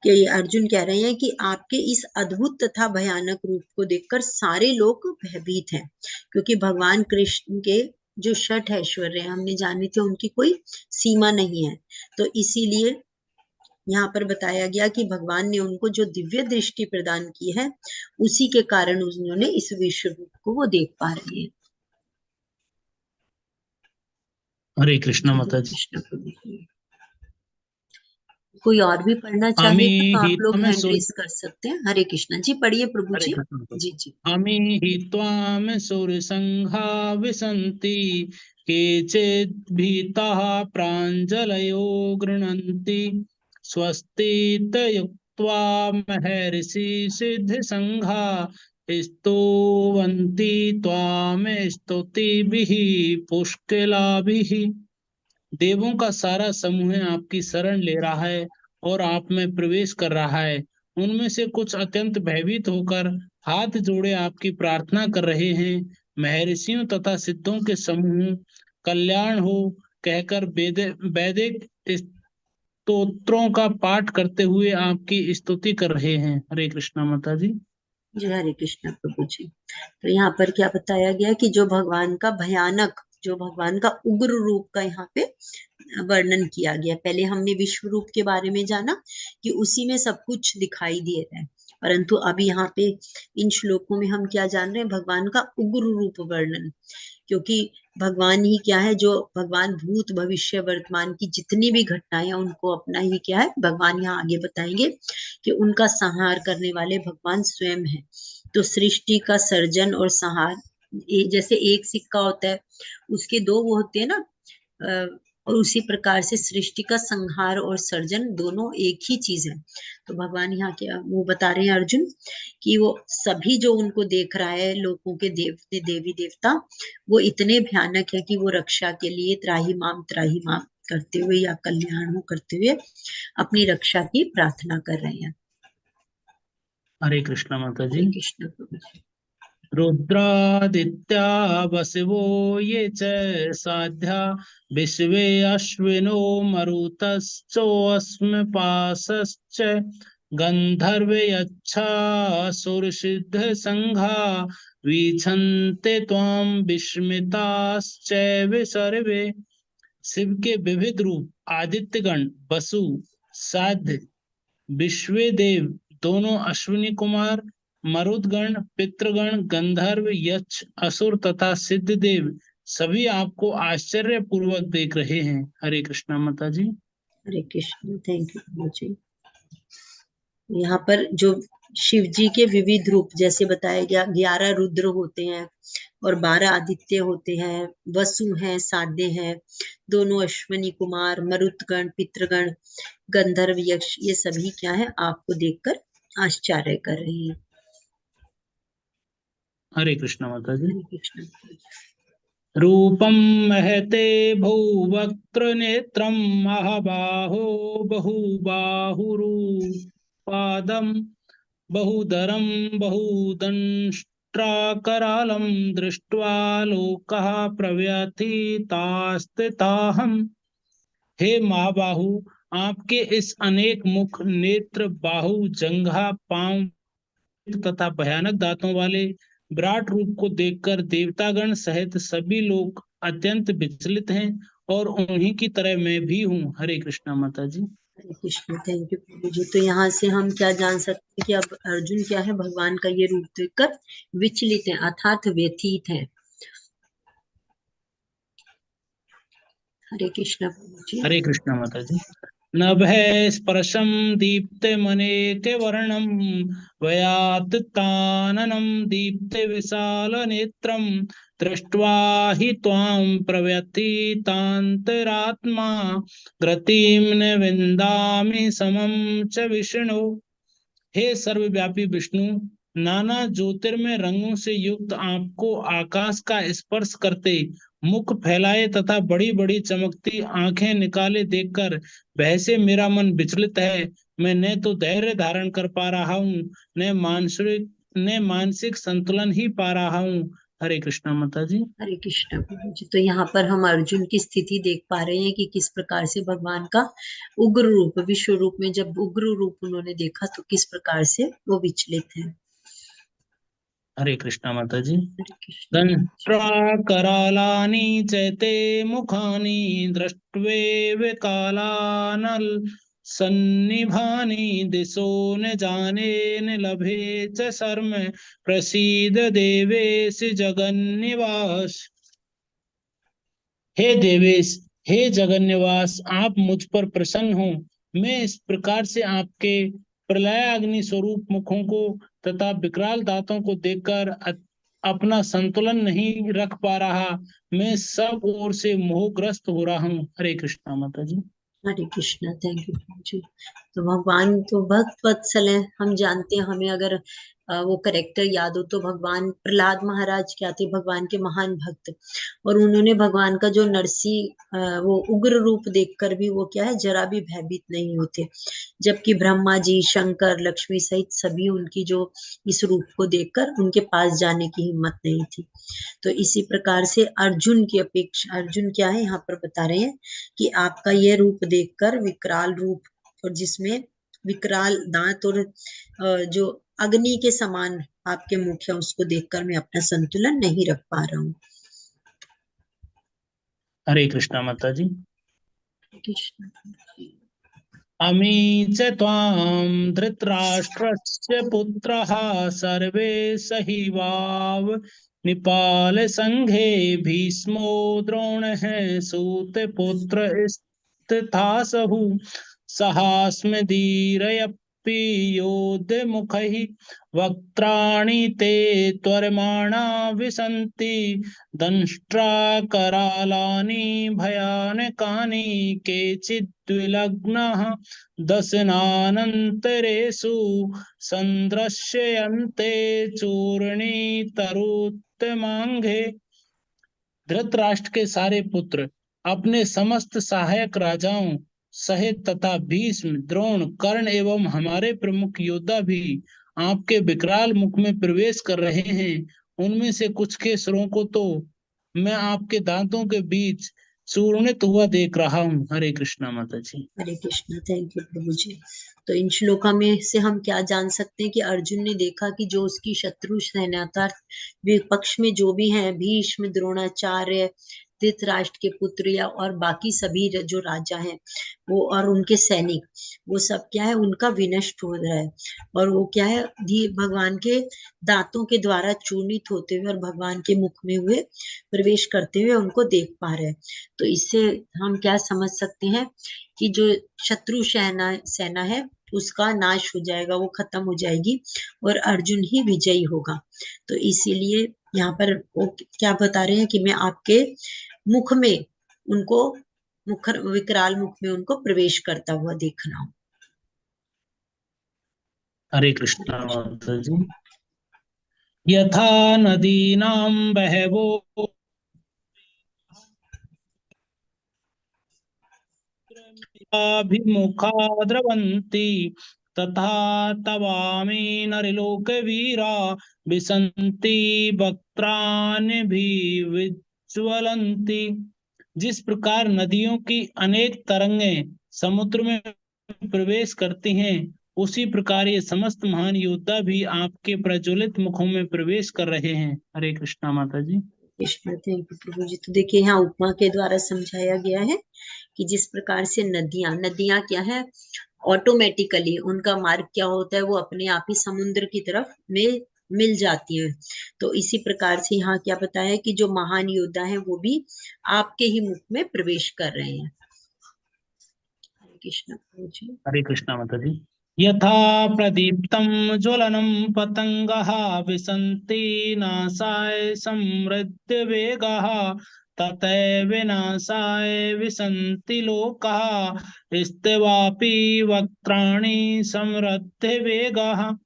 कि अर्जुन कह रहे हैं कि आपके इस अद्भुत तथा भयानक रूप को देखकर सारे लोग भयभीत हैं, क्योंकि भगवान कृष्ण के जो षट ऐश्वर्य हमने जाने थे उनकी कोई सीमा नहीं है। तो इसीलिए यहाँ पर बताया गया कि भगवान ने उनको जो दिव्य दृष्टि प्रदान की है उसी के कारण उन्होंने इस विश्व रूप को वो देख पा रहे हैं। हरे कृष्णा माता जी। कृष्ण प्रभु जी। कोई और भी पढ़ना आमी चाहेगा तो आप लोग हित्वाम हैंड सूर्य रेज कर सकते हैं। हरे कृष्णा जी, पढ़िए प्रभु हरे जी। कृष्णा माता जी। जी जी। आमी हित्वाम सूर्यसंघा विसन्ति केचिद् भीताः प्राञ्जलयो गृह्णन्ति स्वस्ति तयुक्त्वा महर्षि सिद्धसंघा स्तुवन्ति त्वां स्तुतिभिः पुष्कलाभिः। देवों का सारा समूह आपकी शरण ले रहा है और आप में प्रवेश कर रहा है। उनमें से कुछ अत्यंत भयभीत होकर हाथ जोड़े आपकी प्रार्थना कर रहे हैं। महर्षियों तथा सिद्धों के समूह कल्याण हो कहकर वैदिक स्तोत्रों का पाठ करते हुए आपकी स्तुति कर रहे हैं। हरे कृष्णा माता जी। जी हरे कृष्णा प्रभु जी। तो यहाँ पर क्या बताया गया कि जो भगवान का भयानक, जो भगवान का उग्र रूप का यहाँ पे वर्णन किया गया। पहले हमने विश्व रूप के बारे में जाना कि उसी में सब कुछ दिखाई दे रहा है, परंतु अभी यहाँ पे इन श्लोकों में हम क्या जान रहे हैं, भगवान का उग्र रूप वर्णन। क्योंकि भगवान ही क्या है, जो भगवान भूत भविष्य वर्तमान की जितनी भी घटनाएं उनको अपना ही क्या है, भगवान यहाँ आगे बताएंगे कि उनका संहार करने वाले भगवान स्वयं है। तो सृष्टि का सर्जन और संहार, जैसे एक सिक्का होता है उसके 2 वो होते हैं ना, और उसी प्रकार से सृष्टि का संहार और सर्जन दोनों एक ही चीज है। तो भगवान यहाँ क्या वो बता रहे हैं अर्जुन कि वो सभी जो उनको देख रहा है, लोगों के देवते देवी देवता, वो इतने भयानक है कि वो रक्षा के लिए त्राही माम करते हुए या कल्याण हो करते हुए अपनी रक्षा की प्रार्थना कर रहे हैं। हरे कृष्णा माता जी। हरे कृष्ण प्रभु जी। रुद्रादित्या वसवो ये च साध्या विश्वे अश्विनो मरुतश्चोऽस्म पासश्च गन्धर्वे यच्छासुरसिद्ध संघा वीक्षन्ते त्वां विस्मिताश्चैव सर्वे। शिव के विविध रूप आदित्यगण, वसु, साध्य, विश्वे देव, दोनों अश्विनी कुमार, मरुदगण, पितृगण, गंधर्व, यक्ष, असुर तथा सिद्ध देव सभी आपको आश्चर्य पूर्वक देख रहे हैं। हरे कृष्णा माता जी। हरे कृष्ण। थैंक यू प्रभु जी। यहाँ पर जो शिव जी के विविध रूप जैसे बताया गया, 11 रुद्र होते हैं और 12 आदित्य होते हैं, वसु हैं, साध्य हैं, दोनों अश्वनी कुमार, मरुतगण, पितृगण, गंधर्व, यक्ष, ये सभी क्या है, आपको देखकर आश्चर्य कर रहे हैं। हरे कृष्णा माता जी। हरे कृष्ण। रूपम महते बहुवक्त्र नेत्रम महाबाहो बहुबाहुरूपादम बहुधरम बहुदंष्ट्राकरालं दृष्ट्वा लोकः प्रव्यथितास्थिताहम्। हे महाबाहु, आपके इस अनेक मुख, नेत्र, बाहु, जंघा, पांव तथा भयानक दांतों वाले विराट रूप को देखकर देवतागण सहित सभी लोग अत्यंत विचलित हैं, और उन्हीं की तरह मैं भी हूँ। हरे कृष्णा माता जी। हरे कृष्ण। थैंक यू प्रभु जी। तो यहाँ से हम क्या जान सकते हैं कि अब अर्जुन क्या है, भगवान का ये रूप देखकर विचलित है अर्थात व्यथित है। हरे कृष्ण प्रभु जी। हरे कृष्णा माता जी। नभः स्पर्शम दीप्तमनेक वर्णम वयातताननं दीप्त विशाल नेत्रम दृष्ट्वा हि त्वां प्रव्यथितान्तरात्मा धृतिं न विन्दामि समं च विष्णु। हे सर्वव्यापी विष्णु, नाना ज्योतिर्मय रंगों से युक्त आपको आकाश का स्पर्श करते, मुख फैलाए तथा बड़ी बड़ी चमकती आंखें निकाले देखकर भय से मेरा मन विचलित है। मैं न तो धैर्य धारण कर पा रहा हूँ, न मानसिक संतुलन ही पा रहा हूँ। हरे कृष्णा माता जी। हरे कृष्ण प्रभु जी। तो यहाँ पर हम अर्जुन की स्थिति देख पा रहे हैं कि किस प्रकार से भगवान का उग्र रूप, विश्व रूप में जब उग्र रूप उन्होंने देखा तो किस प्रकार से वो विचलित है। हरे कृष्णा माता जी। हरे कृष्ण। दंष्ट्राकरालानि चैते मुखानि दृष्ट्वे कालानल सन्निभानि दिशो न जाने न लभे च शर्म प्रसीद देवेश जगन्निवास। हे देवेश, हे जगन्निवास, आप मुझ पर प्रसन्न हो। मैं इस प्रकार से आपके प्रलयाग्नि स्वरूप मुखों को तथा विकराल दांतों को देखकर अपना संतुलन नहीं रख पा रहा। मैं सब ओर से मोहग्रस्त हो रहा हूँ। हरे कृष्णा माता जी। हरे कृष्णा। थैंक यू प्रभु जी। तो भगवान तो भक्त वत्सल है, हम जानते हैं। हमें अगर वो करेक्टर याद हो तो भगवान प्रहलाद महाराज क्या थे, भगवान के महान भक्त, और उन्होंने भगवान का जो नरसी वो उग्र रूप देखकर भी वो क्या है, जरा भी भयभीत नहीं होते, जबकि ब्रह्मा जी, शंकर, लक्ष्मी सहित सभी उनकी जो इस रूप को देखकर उनके पास जाने की हिम्मत नहीं थी। तो इसी प्रकार से अर्जुन की अपेक्षा, अर्जुन क्या है यहाँ पर बता रहे हैं कि आपका ये रूप देखकर विकराल रूप, और जिसमें विकराल दांत और जो अग्नि के समान आपके मुख है, उसको देखकर मैं अपना संतुलन नहीं रख पा रहा हूँ। हरे कृष्णा माता जी। कृष्ण। अमी च त्वां धृतराष्ट्रस्य पुत्रः सर्वे सहिवाव निपाल संघे भीष्मो द्रोणः सूतपुत्र तथासहु सहास्मदीरयपि योधमुखैः वक्त्राणि ते त्वरमाणा विसन्ति दंष्ट्राकरालानि भयानकानि केचिद्विलग्नाः दशनानन्तरेषु सन्दृश्यन्ते चूर्णितरुत्तमाङ्गे। धृतराष्ट्र के सारे पुत्र अपने समस्त सहायक राजाओं सहित तथा भीष्म, द्रोण, कर्ण एवं हमारे प्रमुख योद्धा भी आपके विकराल मुख में प्रवेश कर रहे हैं। उनमें से कुछ के सिरों को तो मैं आपके दांतों के बीच चूर्णित हुआ देख रहा हूँ। हरे कृष्णा माता जी। हरे कृष्ण। थैंक यू प्रभु जी। तो इन श्लोका में से हम क्या जान सकते हैं कि अर्जुन ने देखा कि जो उसकी शत्रु सेना अर्थात विपक्ष में जो भी हैं, भीष्म, द्रोणाचार्य, धृतराष्ट्र के पुत्र या और बाकी सभी जो राजा हैं वो और उनके सैनिक, वो सब क्या है, उनका विनष्ट हो रहा है, और वो क्या है, भगवान के दांतों के द्वारा चूर्णित होते हुए और भगवान के मुख में हुए प्रवेश करते हुए उनको देख पा रहे हैं। तो इससे हम क्या समझ सकते हैं कि जो शत्रु सेना है उसका नाश हो जाएगा, वो खत्म हो जाएगी और अर्जुन ही विजयी होगा। तो इसीलिए यहाँ पर वो क्या बता रहे हैं कि मैं आपके मुख में उनको विकराल मुख में उनको प्रवेश करता हुआ देख रहा हूँ। हरे कृष्णा माता जी। यथा नदीनां बहवो अभिमुखा द्रवन्ति तथा तवामि नरलोकवीरा विसन्ति वक्त्राण्यभिविज्वलन्ति। जिस प्रकार नदियों की अनेक तरंगें समुद्र में प्रवेश करती हैं, उसी प्रकार ये समस्त महान योद्धा भी आपके प्रज्वलित मुखों में प्रवेश कर रहे हैं। हरे कृष्णा माता जी। कृष्ण, थैंक यू प्रभु जी। तो देखिए यहाँ उपमा के द्वारा समझाया गया है कि जिस प्रकार से नदियां क्या है, ऑटोमेटिकली उनका मार्ग क्या होता है, वो अपने आप ही समुद्र की तरफ में मिल जाती है। तो इसी प्रकार से यहाँ क्या बताया है कि जो महान योद्धा है वो भी आपके ही मुख में प्रवेश कर रहे हैं। हरे कृष्ण प्रभु जी। हरे कृष्णा माता जी। यथा प्रदीप्तं ज्वलनं पतंगः विसन्ति नासाय समृद्ध वेगः तथैव विनाशाय विसन्ति लोकाः स्थिवापि वक्त्राणि समृद्ध वेगः।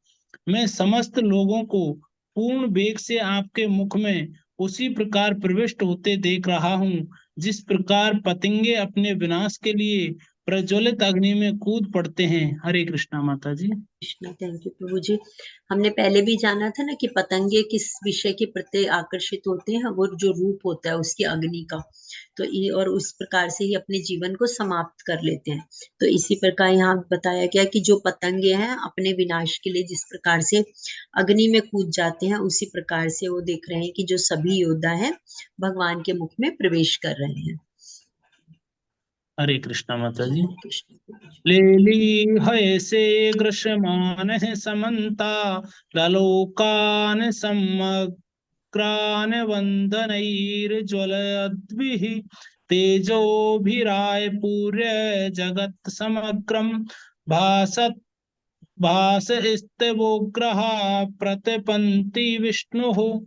मैं समस्त लोगों को पूर्ण वेग से आपके मुख में उसी प्रकार प्रविष्ट होते देख रहा हूँ, जिस प्रकार पतंगे अपने विनाश के लिए प्रज्वलित अग्नि में कूद पड़ते हैं। हरे कृष्णा माता जी। कृष्णा, थैंक यू प्रभु जी। हमने पहले भी जाना था ना कि पतंगे किस विषय के प्रति आकर्षित होते हैं, वो जो रूप होता है उसकी अग्नि का, तो ये और उस प्रकार से ही अपने जीवन को समाप्त कर लेते हैं। तो इसी प्रकार यहाँ बताया गया कि जो पतंगे हैं अपने विनाश के लिए जिस प्रकार से अग्नि में कूद जाते हैं, उसी प्रकार से वो देख रहे हैं कि जो सभी योद्धा हैं भगवान के मुख में प्रवेश कर रहे हैं। हरे कृष्णा माता जी। हरे कृष्ण प्रभु जी। लेलीहयसे ग्रसमानः समन्ता ललोकान् समग्रान् वन्दनैर्ज्वलद्भिः तेजोभिराय पूर्य जगत् समग्रं भासत् भासस्तवोग्रः प्रतपन्ति विष्णुः।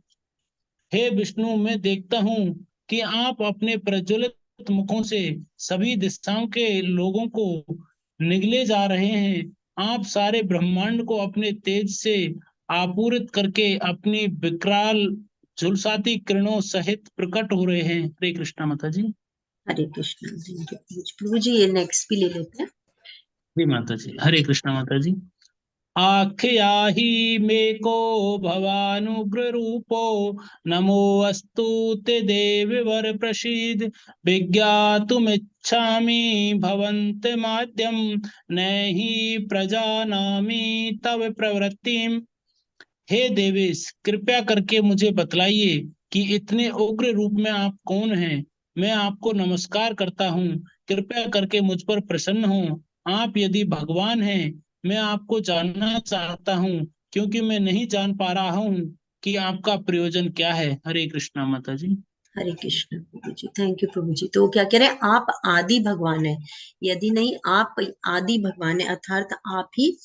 हे विष्णु, मैं देखता हूँ कि आप अपने प्रज्वलित मुखों से सभी दिशाओं के लोगों को निगले जा रहे हैं। आप सारे ब्रह्मांड को अपने तेज से आपूरित करके अपनी विकराल झुलसाती किरणों सहित प्रकट हो रहे हैं। हरे कृष्णा माता जी। हरे कृष्ण, थैंक यू प्रभु जी। प्रभु जी ये नेक्स्ट भी ले लेते हैं। जी माता जी। हरे कृष्णा माता जी। आख्याहि मे को भवानुग्र रूपो नमोऽस्तु ते देवि वर प्रसीद विज्ञातुमिच्छामि भवन्तमाद्यं नहि प्रजानामि तव प्रवृत्तिम्। हे देवेश, कृपया करके मुझे बतलाइए कि इतने उग्र रूप में आप कौन हैं। मैं आपको नमस्कार करता हूँ, कृपया करके मुझ पर प्रसन्न हो। आप यदि भगवान हैं, मैं आपको जानना चाहता हूँ, क्योंकि मैं नहीं जान पा रहा हूँ कि आपका प्रयोजन क्या है। हरे कृष्णा माता जी। हरे कृष्ण प्रभु जी, थैंक यू प्रभु जी। तो वो क्या कह रहे हैं, आप आदि भगवान है, यदि नहीं आप आदि भगवान है, अर्थात आप ही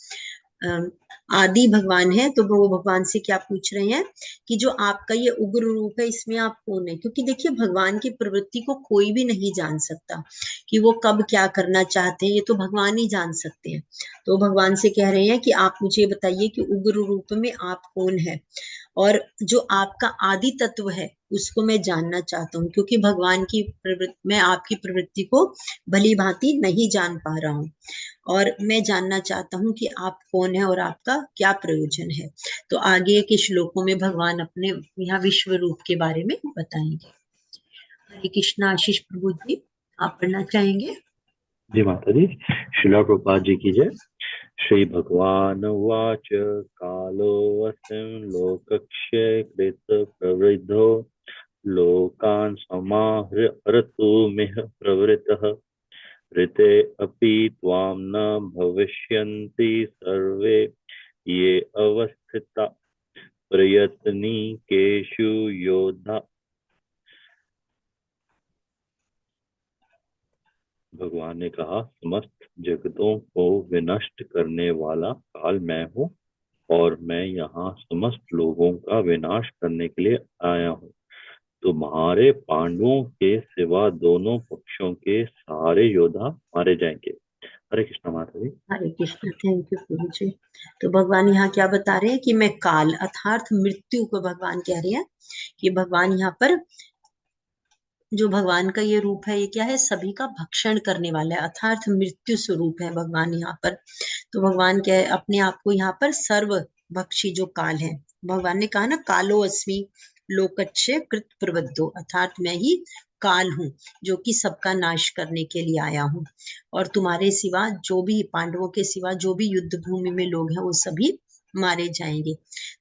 अम, आदि भगवान है। तो वो भगवान से क्या पूछ रहे हैं कि जो आपका ये उग्र रूप है इसमें आप कौन है। क्योंकि देखिए भगवान की प्रवृत्ति को कोई भी नहीं जान सकता कि वो कब क्या करना चाहते हैं, ये तो भगवान ही जान सकते हैं। तो भगवान से कह रहे हैं कि आप मुझे बताइए कि उग्र रूप में आप कौन है, और जो आपका आदि तत्व है उसको मैं जानना चाहता हूँ। क्योंकि भगवान की प्रवृत्ति, मैं आपकी प्रवृत्ति को भली भांति नहीं जान पा रहा हूँ, और मैं जानना चाहता हूँ कि आप कौन है और आपका क्या प्रयोजन है। तो आगे के श्लोकों में भगवान अपने यहाँ विश्व रूप के बारे में बताएंगे। हरे कृष्ण, आशीष प्रभु जी आप पढ़ना चाहेंगे। जी माता जी। श्रीला प्रभुपाद जी की जय। श्री भगवान उवाच कालोऽस्मिन् लोकक्षये कृत प्रवृद्धो लोकान् समाहर्तुमिह प्रवृत्तः ऋते अपि त्वां न भविष्यन्ति सर्वे ये अवस्थिता प्रयत्निकेषु योद्धा। भगवान ने कहा, समस्त जगतों को विनष्ट करने वाला काल मैं हूँ और मैं यहाँ समस्त लोगों का विनाश करने के लिए आया हूँ। तुम्हारे पांडवों के सिवा दोनों पक्षों के सारे योद्धा मारे जाएंगे। हरे कृष्ण माता जी। हरे कृष्ण, थैंक यू प्रभु जी। तो भगवान यहाँ क्या बता रहे हैं कि मैं काल अर्थात मृत्यु को भगवान कह रहे हैं कि भगवान यहाँ पर जो भगवान का ये रूप है, ये क्या है, सभी का भक्षण करने वाला है, अर्थात मृत्यु स्वरूप है भगवान यहाँ पर। तो भगवान क्या है, अपने आप को यहाँ पर सर्व भक्षी जो काल है, भगवान ने कहा ना, कालो अस्मि लोकच्य कृत प्रवृद्धो, अर्थात मैं ही काल हूँ जो कि सबका नाश करने के लिए आया हूँ। और तुम्हारे सिवा जो भी, पांडवों के सिवा जो भी युद्ध भूमि में लोग हैं वो सभी मारे जाएंगे।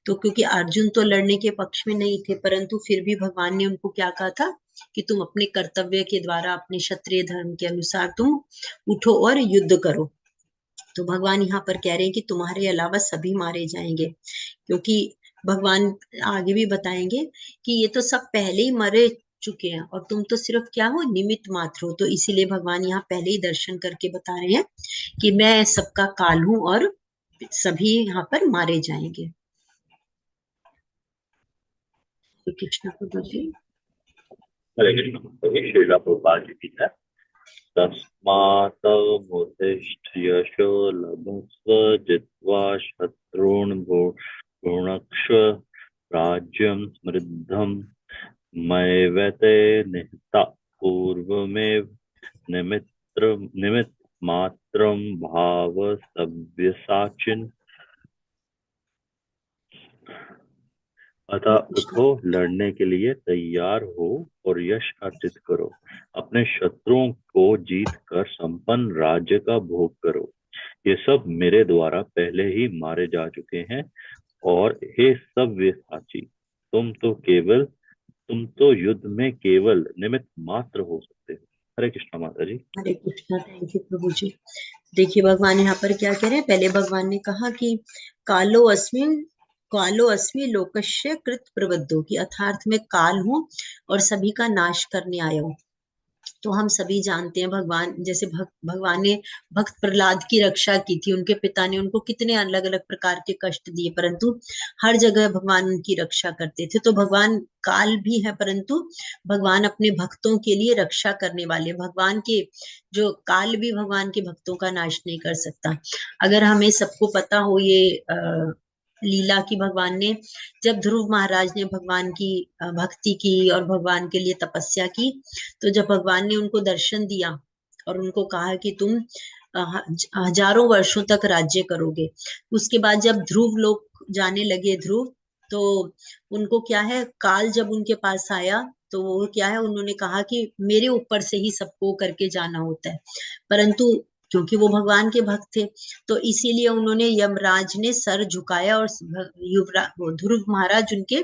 तो क्योंकि अर्जुन तो लड़ने के पक्ष में नहीं थे, परंतु फिर भी भगवान ने उनको क्या कहा था कि तुम अपने कर्तव्य के द्वारा, अपने क्षत्रिय धर्म के अनुसार तुम उठो और युद्ध करो। तो भगवान यहाँ पर कह रहे हैं कि तुम्हारे अलावा सभी मारे जाएंगे, क्योंकि भगवान आगे भी बताएंगे कि ये तो सब पहले ही मरे चुके हैं और तुम तो सिर्फ क्या हो, निमित्त मात्र हो। तो इसीलिए भगवान यहाँ पहले ही दर्शन करके बता रहे हैं कि मैं सबका काल हूं और सभी यहाँ पर मारे जाएंगे। तो कृष्ण को जी। हरे कृष्ण। श्रीला प्रभुपाद जी की जय। तस्मात् मुत्तिष्ठ यशो लभस्व जित्वा शत्रून् भुनक्ष्व राज्यं समृद्धं मयैवते निहता पूर्वमेव निमित्त मात्रं भाव सव्यसाचिन्। अतः उठो, लड़ने के लिए तैयार हो और यश अर्जित करो। अपने शत्रुओं को जीत कर संपन्न राज्य का भोग करो। ये सब मेरे द्वारा पहले ही मारे जा चुके हैं। और हे सव्यसाची, तुम तो युद्ध में केवल निमित्त मात्र हो सकते हो। हरे कृष्णा माता जी। हरे कृष्णा। थैंक यू प्रभु जी। देखिए भगवान यहाँ पर क्या कह रहे हैं, पहले भगवान ने कहा कि कालो अस्मि लोकस्य कृत प्रवृद्धो, की अर्थात मैं काल हूँ और सभी का नाश करने आया हूँ। तो हम सभी जानते हैं भगवान, जैसे भगवान ने भक्त प्रहलाद की रक्षा की थी, उनके पिता ने उनको कितने अलग अलग प्रकार के कष्ट दिए, परंतु हर जगह भगवान उनकी रक्षा करते थे। तो भगवान काल भी है, परंतु भगवान अपने भक्तों के लिए रक्षा करने वाले भगवान के, जो काल भी भगवान के भक्तों का नाश नहीं कर सकता। अगर हमें सबको पता हो ये लीला की, भगवान ने जब ध्रुव महाराज ने भगवान की भक्ति की और भगवान के लिए तपस्या की, तो जब भगवान ने उनको दर्शन दिया और उनको कहा कि तुम हजारों वर्षों तक राज्य करोगे, उसके बाद जब ध्रुव लोग जाने लगे, ध्रुव, तो उनको क्या है, काल जब उनके पास आया तो वो क्या है, उन्होंने कहा कि मेरे ऊपर से ही सबको करके जाना होता है, परंतु क्योंकि वो भगवान के भक्त थे, तो इसीलिए उन्होंने, यमराज ने सर झुकाया और युवराज ध्रुव महाराज उनके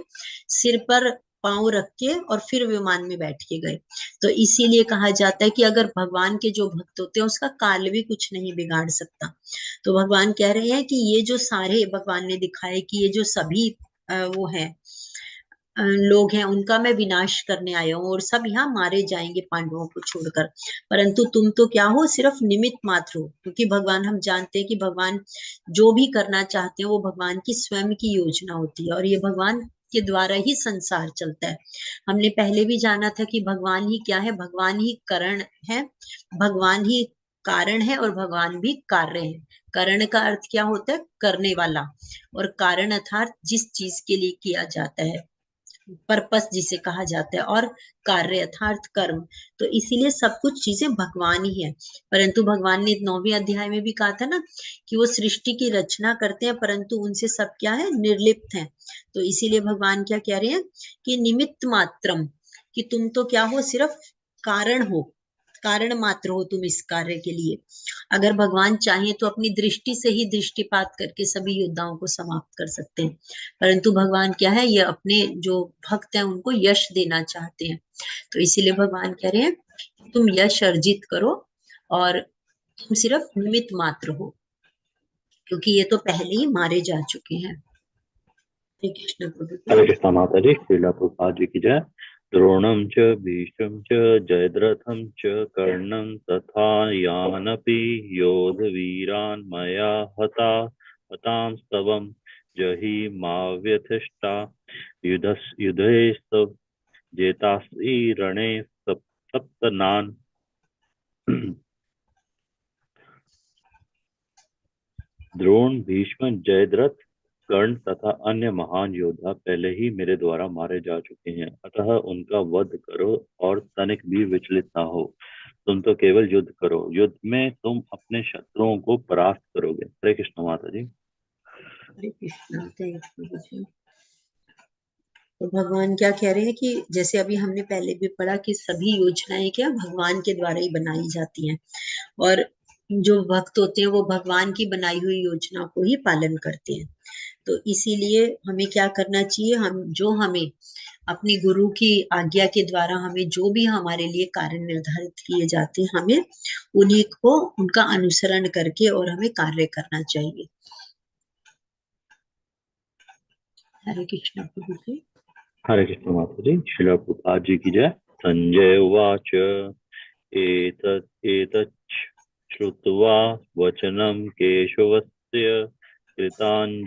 सिर पर पांव रख के और फिर विमान में बैठ के गए। तो इसीलिए कहा जाता है कि अगर भगवान के जो भक्त होते हैं उसका काल भी कुछ नहीं बिगाड़ सकता। तो भगवान कह रहे हैं कि ये जो सारे भगवान ने दिखाए कि ये जो सभी वो है लोग हैं, उनका मैं विनाश करने आया हूँ और सब यहाँ मारे जाएंगे पांडवों को छोड़कर, परंतु तुम तो क्या हो, सिर्फ निमित्त मात्र हो। क्योंकि भगवान, हम जानते हैं कि भगवान जो भी करना चाहते हैं वो भगवान की स्वयं की योजना होती है और ये भगवान के द्वारा ही संसार चलता है। हमने पहले भी जाना था कि भगवान ही क्या है, भगवान ही करण है, भगवान ही कारण है और भगवान भी कार्य है। करण का अर्थ क्या होता है, करने वाला, और कारण अर्थात जिस चीज के लिए किया जाता है, पर्पस जिसे कहा जाता है, और कार्य अर्थात कर्म। तो इसीलिए सब कुछ चीजें भगवान ही है। परंतु भगवान ने 9वें अध्याय में भी कहा था ना कि वो सृष्टि की रचना करते हैं, परंतु उनसे सब क्या है, निर्लिप्त है। तो इसीलिए भगवान क्या कह रहे हैं कि निमित्त मात्रम, कि तुम तो क्या हो, सिर्फ कारण हो, कारण मात्र हो तुम इस कार्य के लिए। अगर भगवान चाहे तो अपनी दृष्टि से ही दृष्टिपात करके सभी योद्धाओं को समाप्त कर सकते हैं, परंतु भगवान क्या है, ये अपने जो भक्त हैं उनको यश देना चाहते हैं। तो इसीलिए भगवान कह रहे हैं कि तुम यश अर्जित करो और तुम सिर्फ निमित्त मात्र हो, क्योंकि ये तो पहले ही मारे जा चुके हैं। श्री कृष्ण प्रभु। हरे कृष्णा माता जी। श्रीला प्रभुपाद जी की जय। द्रोणं च भीष्मं च जयद्रथं च कर्णं तथा यानपि योधवीरान् मया हतांस्तवं जहि मा व्यथिष्ठा युधे जेतासि रणे सप्तनान्। द्रोण, भीष्म, जयद्रथ कर्ण तथा अन्य महान योद्धा पहले ही मेरे द्वारा मारे जा चुके हैं, अतः उनका वध करो और तनिक भी विचलित ना हो। तुम तो केवल युद्ध करो, युद्ध में तुम अपने शत्रुओं को परास्त करोगे। हरे कृष्ण माता जी। हरे कृष्णा, थैंक यू जी। तो भगवान क्या कह रहे हैं कि जैसे अभी हमने पहले भी पढ़ा कि सभी योजनाएं क्या भगवान के द्वारा ही बनाई जाती हैं, और जो भक्त होते हैं वो भगवान की बनाई हुई योजना को ही पालन करते हैं। तो इसीलिए हमें क्या करना चाहिए, हमें अपनी गुरु की आज्ञा के द्वारा हमें जो भी हमारे लिए कार्य निर्धारित किए जाते हैं, हमें उन्हीं को उनका अनुसरण करके और हमें कार्य करना चाहिए। हरे कृष्ण प्रभु जी। हरे कृष्ण माता जी। श्रील प्रभुपाद जी की जय। संजय उवाच एतत् श्रुत्वा वचनं केशवस्य कृताञ्जलिव्रेपमानः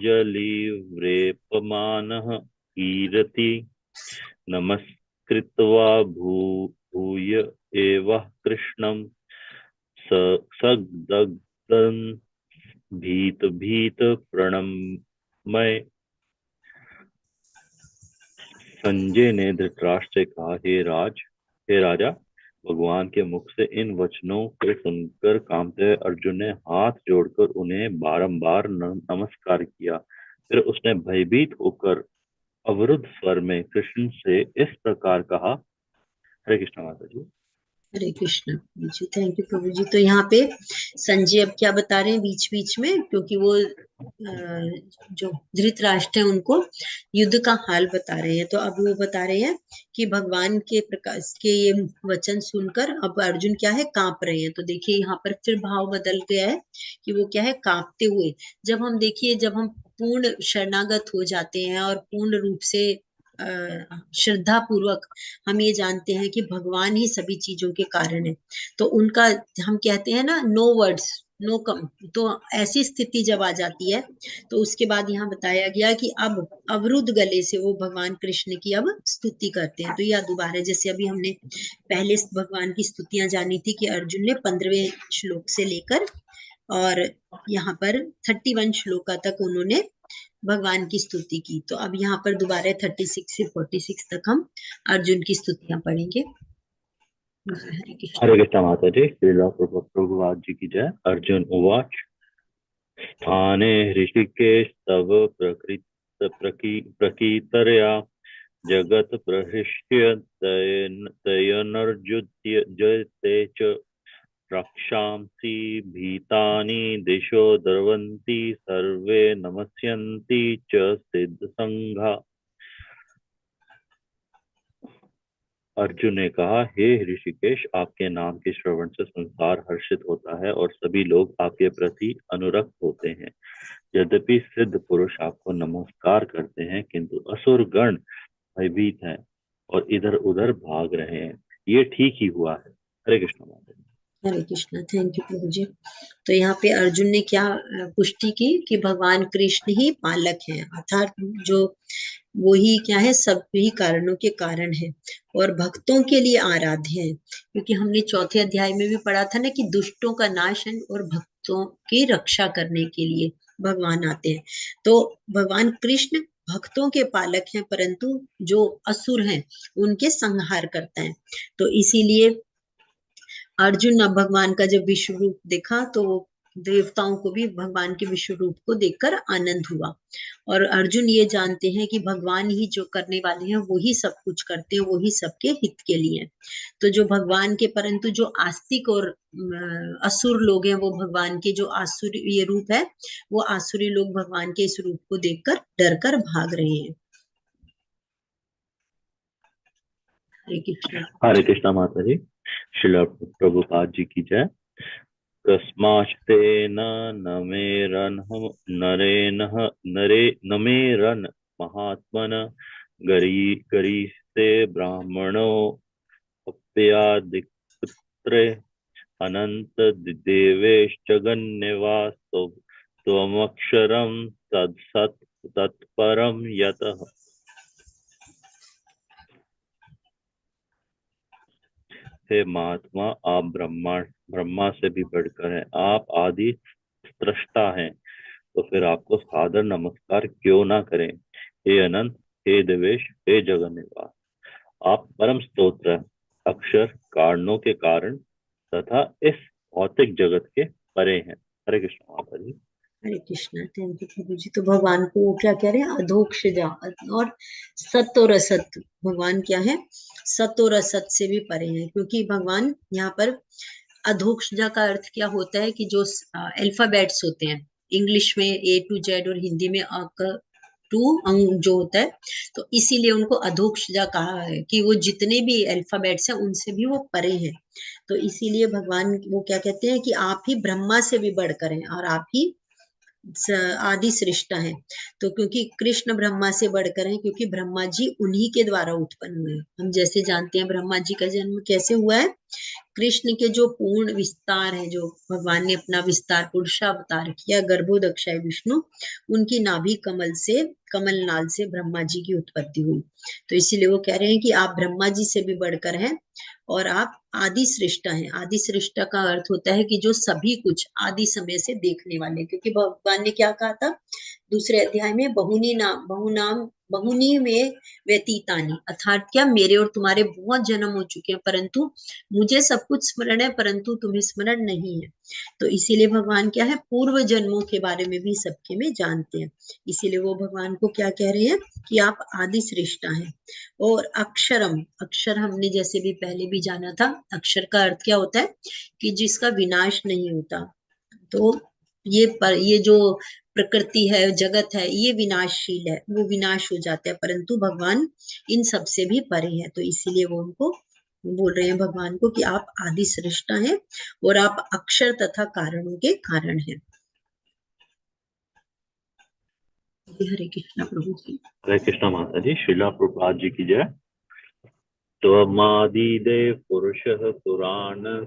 कीरति नमस्कृत्वा भूय एव कृष्णं सगदं भीत प्रणमय। संजय ने धृतराष्ट्र से कहा, हे राजा, भगवान के मुख से इन वचनों को सुनकर कांपते हुए अर्जुन ने हाथ जोड़कर उन्हें बारंबार नमस्कार किया। फिर उसने भयभीत होकर अवरुद्ध स्वर में कृष्ण से इस प्रकार कहा। हरे कृष्ण माता जी। हरे कृष्ण प्रभु जी, थैंक यू प्रभु जी। तो यहाँ पे संजय अब क्या बता रहे हैं बीच बीच में, क्योंकि वो जो धृतराष्ट्र है उनको युद्ध का हाल बता रहे हैं। तो अब वो बता रहे हैं कि भगवान के प्रकाश के ये वचन सुनकर अब अर्जुन क्या है, कांप रहे हैं। तो देखिए यहाँ पर फिर भाव बदल गया है कि वो क्या है, कांपते हुए। जब हम देखिए, जब हम पूर्ण शरणागत हो जाते हैं और पूर्ण रूप से श्रद्धा पूर्वक हम ये जानते हैं कि भगवान ही सभी चीजों के कारण है, तो उनका हम कहते हैं ना, नो वर्ड्स नो कम। तो ऐसी स्थिति जब आ जाती है, तो उसके बाद यहाँ बताया गया कि अब अवरुद्ध गले से वो भगवान कृष्ण की अब स्तुति करते हैं। तो यह दोबारा, जैसे अभी हमने पहले भगवान की स्तुतियां जानी थी कि अर्जुन ने 15वें श्लोक से लेकर और यहाँ पर 31 श्लोका तक उन्होंने भगवान की स्तुति की। तो अब यहाँ पर दोबारा 36 से 46 तक हम अर्जुन की स्तुतियां पढ़ेंगे। हरे कृष्ण। हरे कृष्ण माता जी। श्रील प्रभुपाद जी की जय। अर्जुन उवाच स्थाने ऋषिकेश तव प्रकीर्तया जगत प्रहृष्य तयनर्जुते च रक्षांसि भीतानि दिशो द्रवन्ति सर्वे नमस्यन्ति च सिद्धसंघा। अर्जुन ने कहा, हे ऋषिकेश, आपके नाम के श्रवण से संसार हर्षित होता है और सभी लोग आपके प्रति अनुरक्त होते हैं। यद्यपि सिद्ध पुरुष आपको नमस्कार करते हैं, किंतु असुर गण भयभीत हैं और इधर उधर भाग रहे हैं। ये ठीक ही हुआ है। हरे कृष्ण माता जी। हरे कृष्ण, थैंक यू प्रभु जी। तो यहाँ पे अर्जुन ने क्या पुष्टि की कि भगवान कृष्ण ही पालक हैं, अर्थात जो वो ही क्या है, सभी कारणों के कारण है और भक्तों के लिए आराध्य है। क्योंकि हमने चौथे अध्याय में भी पढ़ा था ना कि दुष्टों का नाशन और भक्तों की रक्षा करने के लिए भगवान आते हैं। तो भगवान कृष्ण भक्तों के पालक हैं, परंतु जो असुर हैं उनके संहार करता है। तो इसीलिए अर्जुन अब भगवान का जब विश्व रूप देखा, तो देवताओं को भी भगवान के विश्व रूप को देखकर आनंद हुआ। और अर्जुन ये जानते हैं कि भगवान ही जो करने वाले हैं, वो ही सब कुछ करते हैं, वो ही सबके हित के लिए हैं। तो जो भगवान के, परंतु जो आस्तिक और असुर लोग हैं, वो भगवान के जो आसुरी रूप है, वो आसुरी लोग भगवान के इस रूप को देखकर डर कर भाग रहे हैं। हरे कृष्ण। हरे कृष्ण माता जी। श्रील प्रभुपाद जी की जय। कस्माच्तेन नमेरन् महात्मन गरीते ब्राह्मणो अप्यादिपुत्रे अनंत देवेश्च गण्यवास् त्वमक्षरं तत्सत् तत्परं यतः। हे महात्मा, आप ब्रह्मा से भी बढ़कर हैं। आप आदि स्रष्टा हैं तो फिर आपको सादर नमस्कार क्यों ना करें। हे अनंत, हे देवेश, हे जगन्नाथ, आप परम स्तोत्र, अक्षर, कारणों के कारण तथा इस भौतिक जगत के परे हैं। हरे कृष्ण माता जी। हरे कृष्णा, थैंक यू प्रभु जी। तो भगवान को वो क्या कह रहे हैं, अधोक्षजा और सत और असत। भगवान क्या है, सत और असत से भी परे हैं, क्योंकि भगवान यहाँ पर अधोक्षजा का अर्थ क्या होता है कि जो अल्फाबेट्स होते हैं इंग्लिश में A to Z और हिंदी में अ क टू अंग जो होता है, तो इसीलिए उनको अधोक्षजा कहा है कि वो जितने भी अल्फाबेट्स हैं उनसे भी वो परे हैं। तो इसीलिए भगवान वो क्या कहते हैं कि आप ही ब्रह्मा से भी बढ़कर हैं और आप ही आदि सृष्टा है। तो क्योंकि कृष्ण ब्रह्मा से बढ़कर हैं, क्योंकि ब्रह्मा जी उन्हीं के द्वारा उत्पन्न हुए हैं। हम जैसे जानते हैं ब्रह्मा जी का जन्म कैसे हुआ है, कृष्ण के जो पूर्ण विस्तार है, जो भगवान ने अपना विस्तार पुरुषावतार किया, गर्भोदक्षाय विष्णु, उनकी नाभि कमल से, कमल नाल से ब्रह्मा जी की उत्पत्ति हुई। तो इसीलिए वो कह रहे हैं कि आप ब्रह्मा जी से भी बढ़कर हैं और आप आदि सृष्टा हैं। आदि सृष्टा का अर्थ होता है कि जो सभी कुछ आदि समय से देखने वाले, क्योंकि भगवान ने क्या कहा था दूसरे अध्याय में, बहुनी में व्यतीतानी, अर्थात क्या, मेरे और तुम्हारे बहुत जन्म हो चुके हैं परंतु मुझे सब कुछ स्मरण है परंतु तुम्हें स्मरण नहीं है। तो इसीलिए भगवान क्या है, पूर्व जन्मों के बारे में भी सबके में जानते हैं। इसीलिए वो भगवान को क्या कह रहे हैं कि आप आदि सृष्टा हैं। और अक्षरम, अक्षर हमने जैसे भी पहले भी जाना था, अक्षर का अर्थ क्या होता है कि जिसका विनाश नहीं होता। तो ये जो प्रकृति है, जगत है, ये विनाशशील है, वो विनाश हो जाता है, परंतु भगवान इन सब से भी परे है। तो इसीलिए वो उनको बोल रहे हैं भगवान को कि आप आदि सृष्टा हैं और आप अक्षर तथा कारणों के कारण हैं। हरे कृष्णा प्रभु जी। हरे कृष्ण माता जी। श्रीला प्रभुपाद जी की जय। त्वमादिदेव पुरुषः पुराण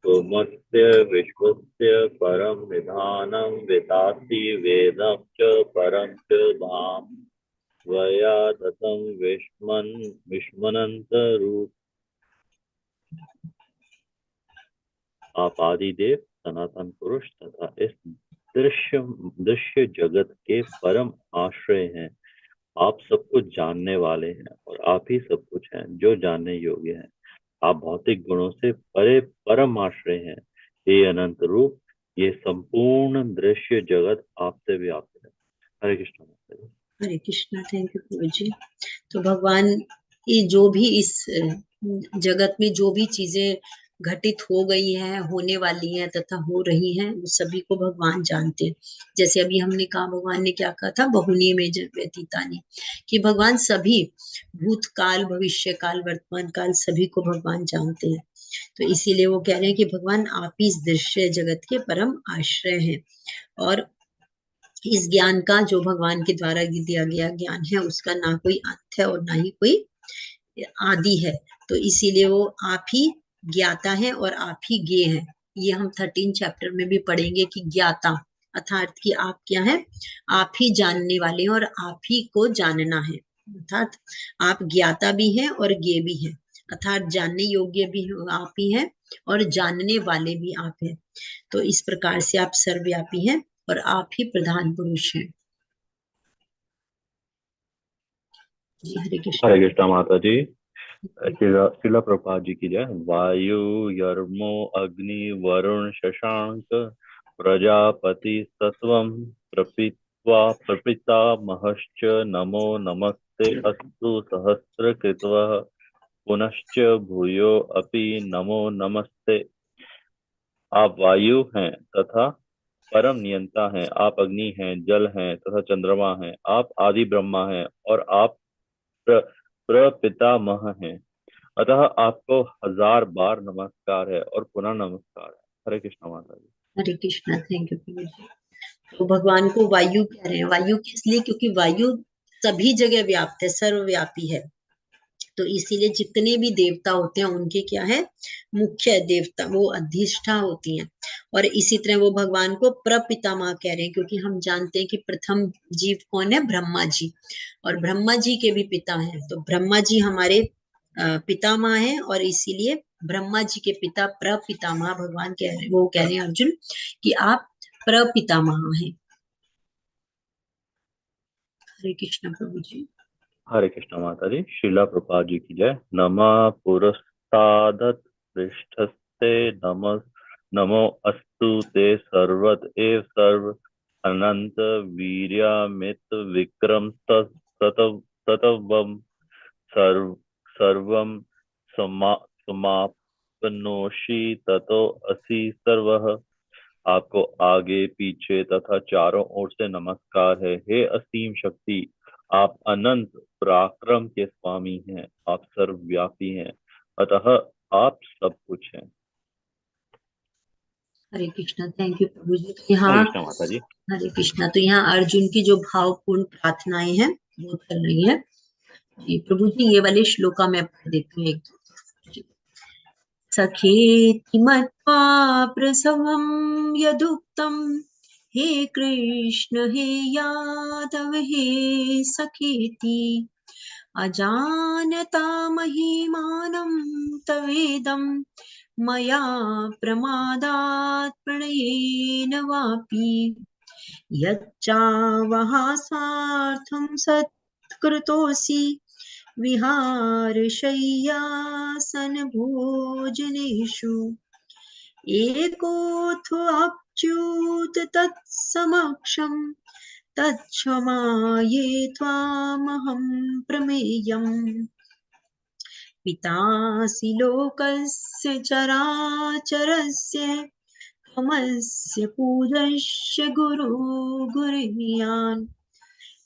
त्वमस्य विश्वस्य परम निधानं वेदासि वेदं च परं च धाम त्वया ततं विस्मनन्त रूप। आप आदिदेव, सनातन पुरुष तथा इस दृश्य जगत के परम आश्रय हैं। आप सब कुछ जानने वाले हैं और आप ही सब कुछ हैं जो जानने योग्य हैं। आप भौतिक गुणों से परे परम आश्रय हैं। हे अनंत रूप, ये संपूर्ण दृश्य जगत आपसे व्याप्त है। हरे कृष्ण माता जी। हरे कृष्णा, थैंक यू प्रभु जी। तो भगवान ये जो भी इस जगत में जो भी चीजें घटित हो गई हैं, होने वाली हैं तथा हो रही हैं, वो सभी को भगवान जानते हैं। जैसे अभी हमने कहा, भगवान ने क्या कहा था, बहुनी में व्यतीतानी, कि भगवान सभी भूतकाल, भविष्य काल, वर्तमान काल सभी को भगवान जानते हैं। तो इसीलिए वो कह रहे हैं कि भगवान आप ही इस दृश्य जगत के परम आश्रय हैं और इस ज्ञान का, जो भगवान के द्वारा दिया गया ज्ञान है, उसका ना कोई अंत है और ना ही कोई आदि है। तो इसीलिए वो आप ही ज्ञाता है और आप ही ज्ञेय है। ये हम 13 चैप्टर में भी पढ़ेंगे कि ज्ञाता अर्थात कि आप क्या है, आप ही जानने वाले हैं और आप ही को जानना है। अर्थात आप ज्ञाता भी हैं और ज्ञेय भी हैं, अर्थात जानने योग्य भी आप ही हैं और जानने वाले भी आप हैं। तो इस प्रकार से आप सर्वव्यापी हैं और आप ही प्रधान पुरुष हैं। जी हरे कृष्ण। हरे कृष्ण माता जी। शिला प्रभुपाद जी की जय। वायु यर्मो अग्नि वरुण शशांक प्रजापति सत्वं प्रपित्वा प्रपितामहश्च नमो नमस्ते अस्तु सहस्रकृतवः पुनश्च भूयो अपि नमो नमस्ते। आप वायु हैं तथा परम नियंता हैं। आप अग्नि हैं, जल हैं तथा चंद्रमा हैं। आप आदि ब्रह्मा हैं और आप प्रपितामह हैं। अतः आपको 1000 बार नमस्कार है और पुनः नमस्कार है। हरे कृष्ण माता जी। हरे कृष्णा, थैंक यू प्रभु जी। तो भगवान को वायु कह रहे हैं। वायु किस लिए, क्योंकि वायु सभी जगह व्याप्त है, सर्वव्यापी है। तो इसीलिए जितने भी देवता होते हैं उनके क्या है, मुख्य देवता वो अधिष्ठा होती हैं। और इसी तरह वो भगवान को प्रपितामह कह रहे हैं, क्योंकि हम जानते हैं कि प्रथम जीव कौन है, ब्रह्मा जी, और ब्रह्मा जी के भी पिता हैं। तो ब्रह्मा जी हमारे पितामह हैं और इसीलिए ब्रह्मा जी के पिता प्रपितामह भगवान कह रहे हैं, वो कह रहे हैं अर्जुन कि आप प्रपितामह हैं। हरे कृष्ण प्रभु जी। हरे कृष्ण माता जी। श्रीला प्रभुपाद जी की जय। नमः पुरस्तादत पृष्ठस्ते नमो अस्तु ते सर्वत एव सर्व अनंत वीर्यामित विक्रम ततवम सर्वम समापनोषि ततो असि सर्वः। आपको आगे पीछे तथा चारों ओर से नमस्कार है। हे असीम शक्ति, आप अनंत पराक्रम के स्वामी हैं, आप सर्वव्यापी हैं, अतः आप सब कुछ हैं। हरे कृष्णा। थैंक यू प्रभु जी। तो हरे यहाँ कृष्ण माता जी। हरे कृष्णा, तो यहाँ अर्जुन की जो भावपूर्ण प्रार्थनाएं हैं वो चल रही है जी। प्रभु जी ये वाले श्लोका मैं पढ़ देती हूँ एक दो। सखेति मत्वा प्रसवं यदुक्तं, हे कृष्ण हे यादव हे सखेति, अजानता महिमानं तवेदं, मया प्रमादात् प्रणयेन वापि, यच्चावहासार्थं सत्कृतोऽसि, विहारशय्यासनभोजनेषु, एकोऽथवाप्युत तत्समक्षं, तत्क्षमाये त्वामहं प्रमेयम्। पितासि लोकस्य चराचरस्य, त्वमस्य पूज्यश्च गुरुर्यान्,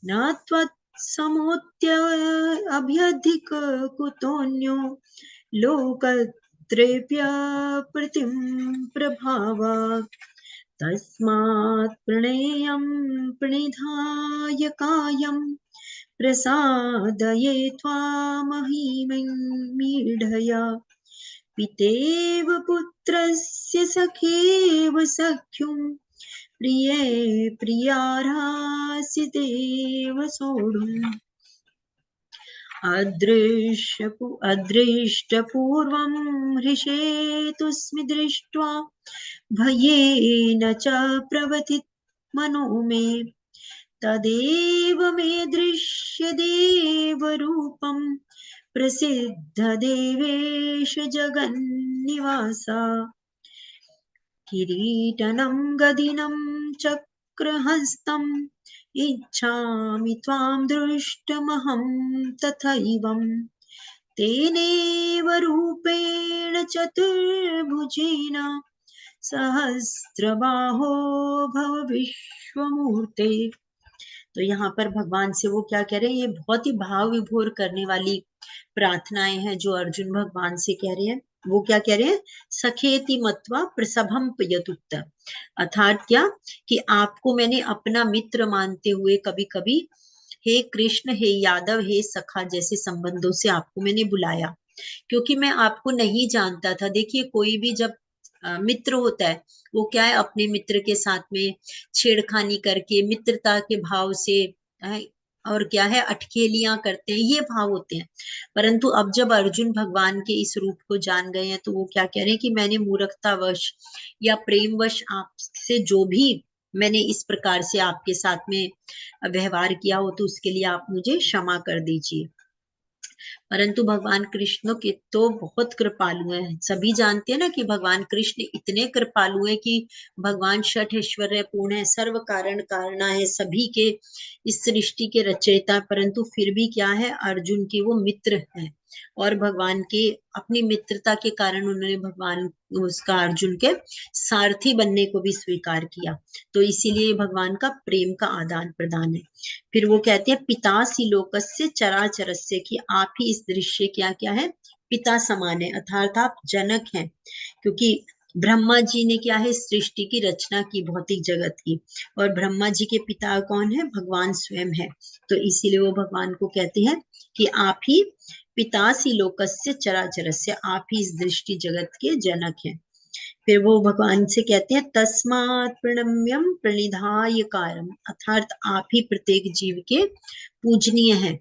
न त्वत्समोऽत्यभ्यधिक कुतोऽन्यो लोकत्रयेऽप्यप्रतिम प्रभावात्। तस्मात् प्रणेयं प्रणिधाय कायं, प्रसादये त्वामहिममीढया। पितेव पुत्रस्य सखेव सख्युं, प्रिये प्रियार्हासि देव सोढुम्। अदृष्टपूर्वं हृषेतुस्मि दृष्ट्वा, भयेन च प्रवथित मनो मे, तदेव मे दृश्य देवरूपं, प्रसिद्ध देवेश जगन्निवासा। किरीटनं गदिनं चक्रहस्तम्, इच्छामि त्वां दृष्टुमहं तथैवम्। तेनैव रूपेण चतुर्भुजेन, सहस्रबाहो भव विश्वमूर्ते। तो यहाँ पर भगवान से वो क्या कह रहे हैं, ये बहुत ही भाव विभोर करने वाली प्रार्थनाएं हैं जो अर्जुन भगवान से कह रहे हैं। वो क्या कह रहे हैं, सखेति मत्वा प्रसभम यदुक्त, अर्थात क्या कि आपको मैंने अपना मित्र मानते हुए कभी कभी हे कृष्ण हे यादव हे सखा जैसे संबंधों से आपको मैंने बुलाया, क्योंकि मैं आपको नहीं जानता था। देखिए कोई भी जब मित्र होता है वो क्या है, अपने मित्र के साथ में छेड़खानी करके मित्रता के भाव से और क्या है अटखेलियां करते हैं, ये भाव होते हैं। परंतु अब जब अर्जुन भगवान के इस रूप को जान गए हैं तो वो क्या कह रहे हैं कि मैंने मूर्खतावश या प्रेमवश आपसे जो भी मैंने इस प्रकार से आपके साथ में व्यवहार किया हो तो उसके लिए आप मुझे क्षमा कर दीजिए। परंतु भगवान कृष्ण के तो बहुत कृपालु हैं। सभी जानते हैं ना कि भगवान कृष्ण इतने कृपालु हैं कि भगवान षठ ऐश्वर्य पूर्ण है, सर्व कारण कारणा है, सभी के इस सृष्टि के रचयिता। परंतु फिर भी क्या है, अर्जुन के वो मित्र हैं और भगवान के अपनी मित्रता के कारण उन्होंने भगवान उसका अर्जुन के सारथी बनने को भी स्वीकार किया। तो इसीलिए भगवान का प्रेम का आदान प्रदान है। फिर वो कहते हैं पितासी लोकस्य चराचरस्य, कि आप ही इस दृश्य क्या क्या है, पिता समान है, अर्थात आप जनक हैं। क्योंकि ब्रह्मा जी ने क्या है, सृष्टि की रचना की भौतिक जगत की, और ब्रह्मा जी के पिता कौन है, भगवान स्वयं है। तो इसीलिए वो भगवान को कहते हैं कि आप ही पितासी लोकस्य चराचरस्य, आप ही इस दृष्टि जगत के जनक हैं। फिर वो भगवान से कहते हैं तस्मात् प्रणम्यम प्रणिधाय कारम, अर्थात आप ही प्रत्येक जीव के पूजनीय हैं।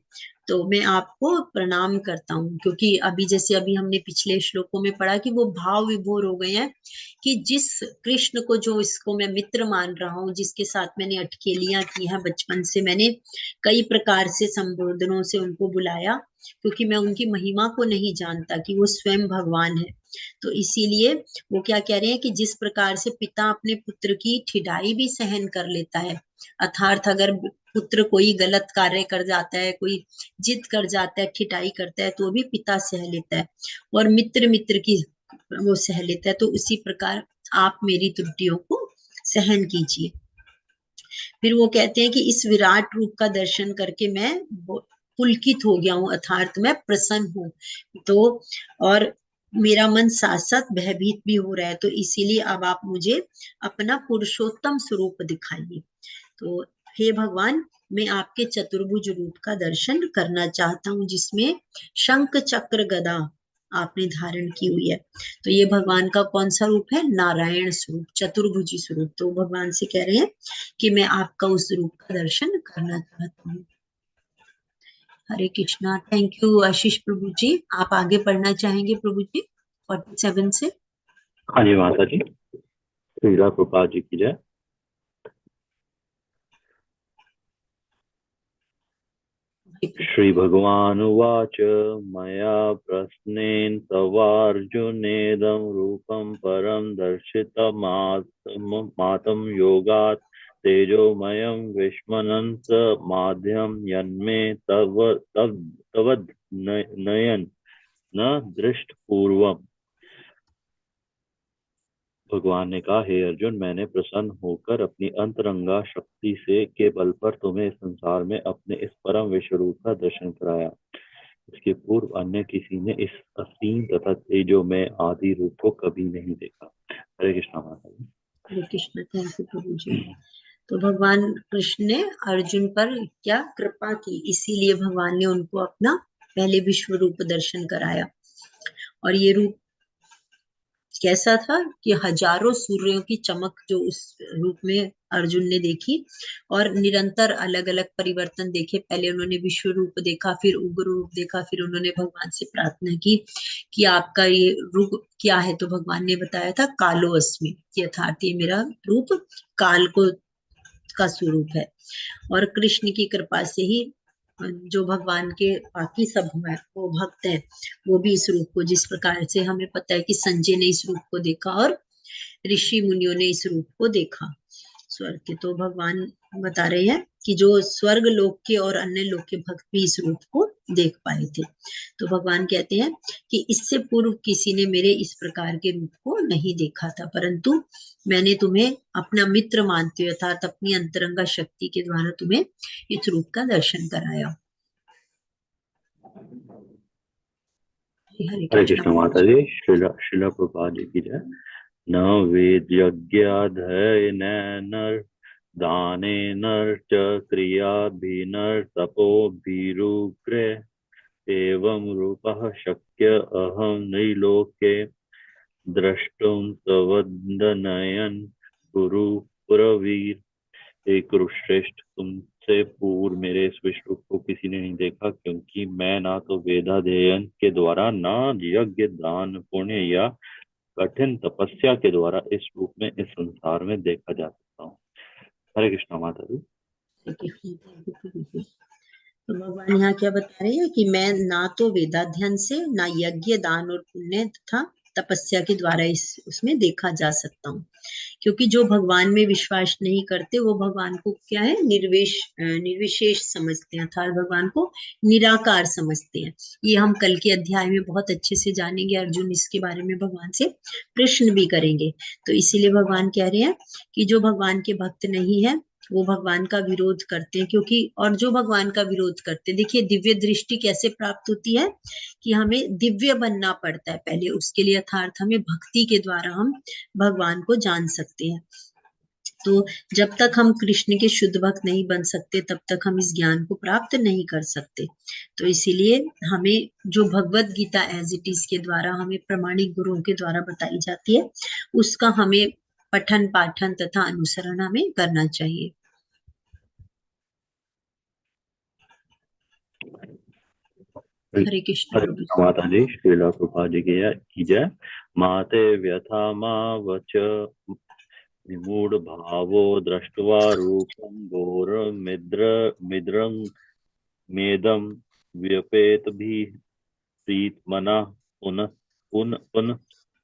तो मैं आपको प्रणाम करता हूँ, क्योंकि अभी हमने पिछले श्लोकों में पढ़ा कि वो भाव विभोर हो गए हैं कि जिस कृष्ण को, जो इसको मैं मित्र मान रहा हूँ, जिसके साथ मैंने अटखेलियां की हैं बचपन से, मैंने कई प्रकार से संबोधनों से उनको बुलाया, क्योंकि मैं उनकी महिमा को नहीं जानता कि वो स्वयं भगवान है। तो इसीलिए वो क्या कह रहे हैं कि जिस प्रकार से पिता अपने पुत्र की ठिठाई भी सहन कर लेता है, अर्थात अगर पुत्र कोई गलत कार्य कर जाता है, कोई जिद कर जाता है, ठिठाई करता है, तो भी पिता सह लेता है, और मित्र मित्र की वो सह लेता है। तो उसी प्रकार आप मेरी त्रुटियों को सहन कीजिए। फिर वो कहते हैं कि इस विराट रूप का दर्शन करके मैं पुलकित हो गया हूँ, अर्थात मैं प्रसन्न हूँ। तो और मेरा मन साथ साथ भयभीत भी हो रहा है, तो इसीलिए अब आप मुझे अपना पुरुषोत्तम स्वरूप दिखाइए। तो हे भगवान, मैं आपके चतुर्भुज रूप का दर्शन करना चाहता हूँ, जिसमें शंख चक्र गदा आपने धारण की हुई है। तो ये भगवान का कौन सा रूप है? नारायण स्वरूप, चतुर्भुजी स्वरूप। तो भगवान से कह रहे हैं कि मैं आपका उस रूप का दर्शन करना चाहता हूँ। हरे कृष्णा। थैंक यू आशीष प्रभु जी। आप आगे पढ़ना चाहेंगे प्रभु जी 47 से? हाँ जी माता जी, श्रीला प्रभुपाद जी की जय। श्री भगवान उवाच मया प्रश्नेन तवार्जुनेदं रूपं परं दर्शितमात्म योगात् तेजोमयं विश्वनन्त माध्यं यन्मे तवद्नयन न दृष्ट पूर्वम। भगवान ने कहा, हे अर्जुन, मैंने प्रसन्न होकर अपनी अंतरंगा शक्ति से के बल पर तुम्हें इस संसार में अपने इस परम विश्व रूप का दर्शन कराया। इसके पूर्व अन्य किसी ने इस असीम तथा तेजोमय आदि रूप को कभी नहीं देखा। हरे कृष्णा माता जी। हरे कृष्ण। थैंक यू प्रभु जी। तो भगवान कृष्ण ने अर्जुन पर क्या कृपा की, इसीलिए भगवान ने उनको अपना पहले विश्व रूप दर्शन कराया। और ये रूप कैसा था कि हजारों सूर्यों की चमक जो उस रूप में अर्जुन ने देखी, और निरंतर अलग अलग परिवर्तन देखे। पहले उन्होंने विश्व रूप देखा, फिर उग्र रूप देखा, फिर उन्होंने भगवान से प्रार्थना की कि आपका ये रूप क्या है। तो भगवान ने बताया था कालो अस्मि, यथार्थ ये मेरा रूप काल को का स्वरूप है। और कृष्ण की कृपा से ही जो भगवान के बाकी सब है वो भक्त है, वो भी इस रूप को, जिस प्रकार से हमें पता है कि संजय ने इस रूप को देखा और ऋषि मुनियों ने इस रूप को देखा स्वर्ग के। तो भगवान बता रहे हैं कि जो स्वर्ग लोक के और अन्य लोक के भक्त भी इस रूप को देख पाए थे। तो भगवान कहते हैं कि इससे पूर्व किसी ने मेरे इस प्रकार के रूप को नहीं देखा था, परंतु मैंने तुम्हें अपना मित्र मानते हुए अर्थात अपनी अंतरंगा शक्ति के द्वारा तुम्हें इस रूप का दर्शन कराया। हरे हरे कृष्ण माता जी। श्रीला प्रभुपाद जी की जय। न वेद यज्ञाध्ययनेन दानेन च क्रियाभिर्तपोभिरुग्रे एवं रूपः शक्य अहं नैलोके द्रष्टुं तवदनयन कुरु पुरवीर। हे कुरुश्रेष्ठ, तुमसे पूर्व मेरे इस विश्व रूप को किसी ने नहीं देखा, क्योंकि मैं ना तो वेदाध्ययन के द्वारा, ना यज्ञ दान पुण्य या कठिन तपस्या के द्वारा इस रूप में इस संसार में देखा जा सकता हूँ। हरे कृष्णा माता जी। तो भगवान यहाँ क्या बता रहे हैं कि मैं ना तो वेदाध्ययन से, ना यज्ञ दान और पुण्य तथा तपस्या के द्वारा उसमें देखा जा सकता हूँ, क्योंकि जो भगवान में विश्वास नहीं करते वो भगवान को क्या है, निर्विशेष समझते हैं, अर्थात भगवान को निराकार समझते हैं। ये हम कल के अध्याय में बहुत अच्छे से जानेंगे। अर्जुन इसके बारे में भगवान से प्रश्न भी करेंगे। तो इसीलिए भगवान कह रहे हैं कि जो भगवान के भक्त नहीं है वो भगवान का विरोध करते हैं, क्योंकि और जो भगवान का विरोध करते हैं, देखिए दिव्य दृष्टि कैसे प्राप्त होती है कि हमें दिव्य बनना पड़ता है पहले, उसके लिए अर्थात हमें भक्ति के द्वारा हम भगवान को जान सकते हैं। तो जब तक हम कृष्ण के शुद्ध भक्त नहीं बन सकते तब तक हम इस ज्ञान को प्राप्त नहीं कर सकते। तो इसीलिए हमें जो Bhagavad Gita as it is के द्वारा हमें प्रामाणिक गुरुओं के द्वारा बताई जाती है, उसका हमें पठन पाठन तथा अनुसरण हमें करना चाहिए। हरे कृष्ण हरे प्रभु कृष्ण माता जी, श्रीला प्रभा जी की जय। माते व्यथा मा वच विमूढ़ भावो दृष्ट्वा रूपं घोरमिद्रं मेदं व्यपेत भी प्रीतमना पुनः पुनः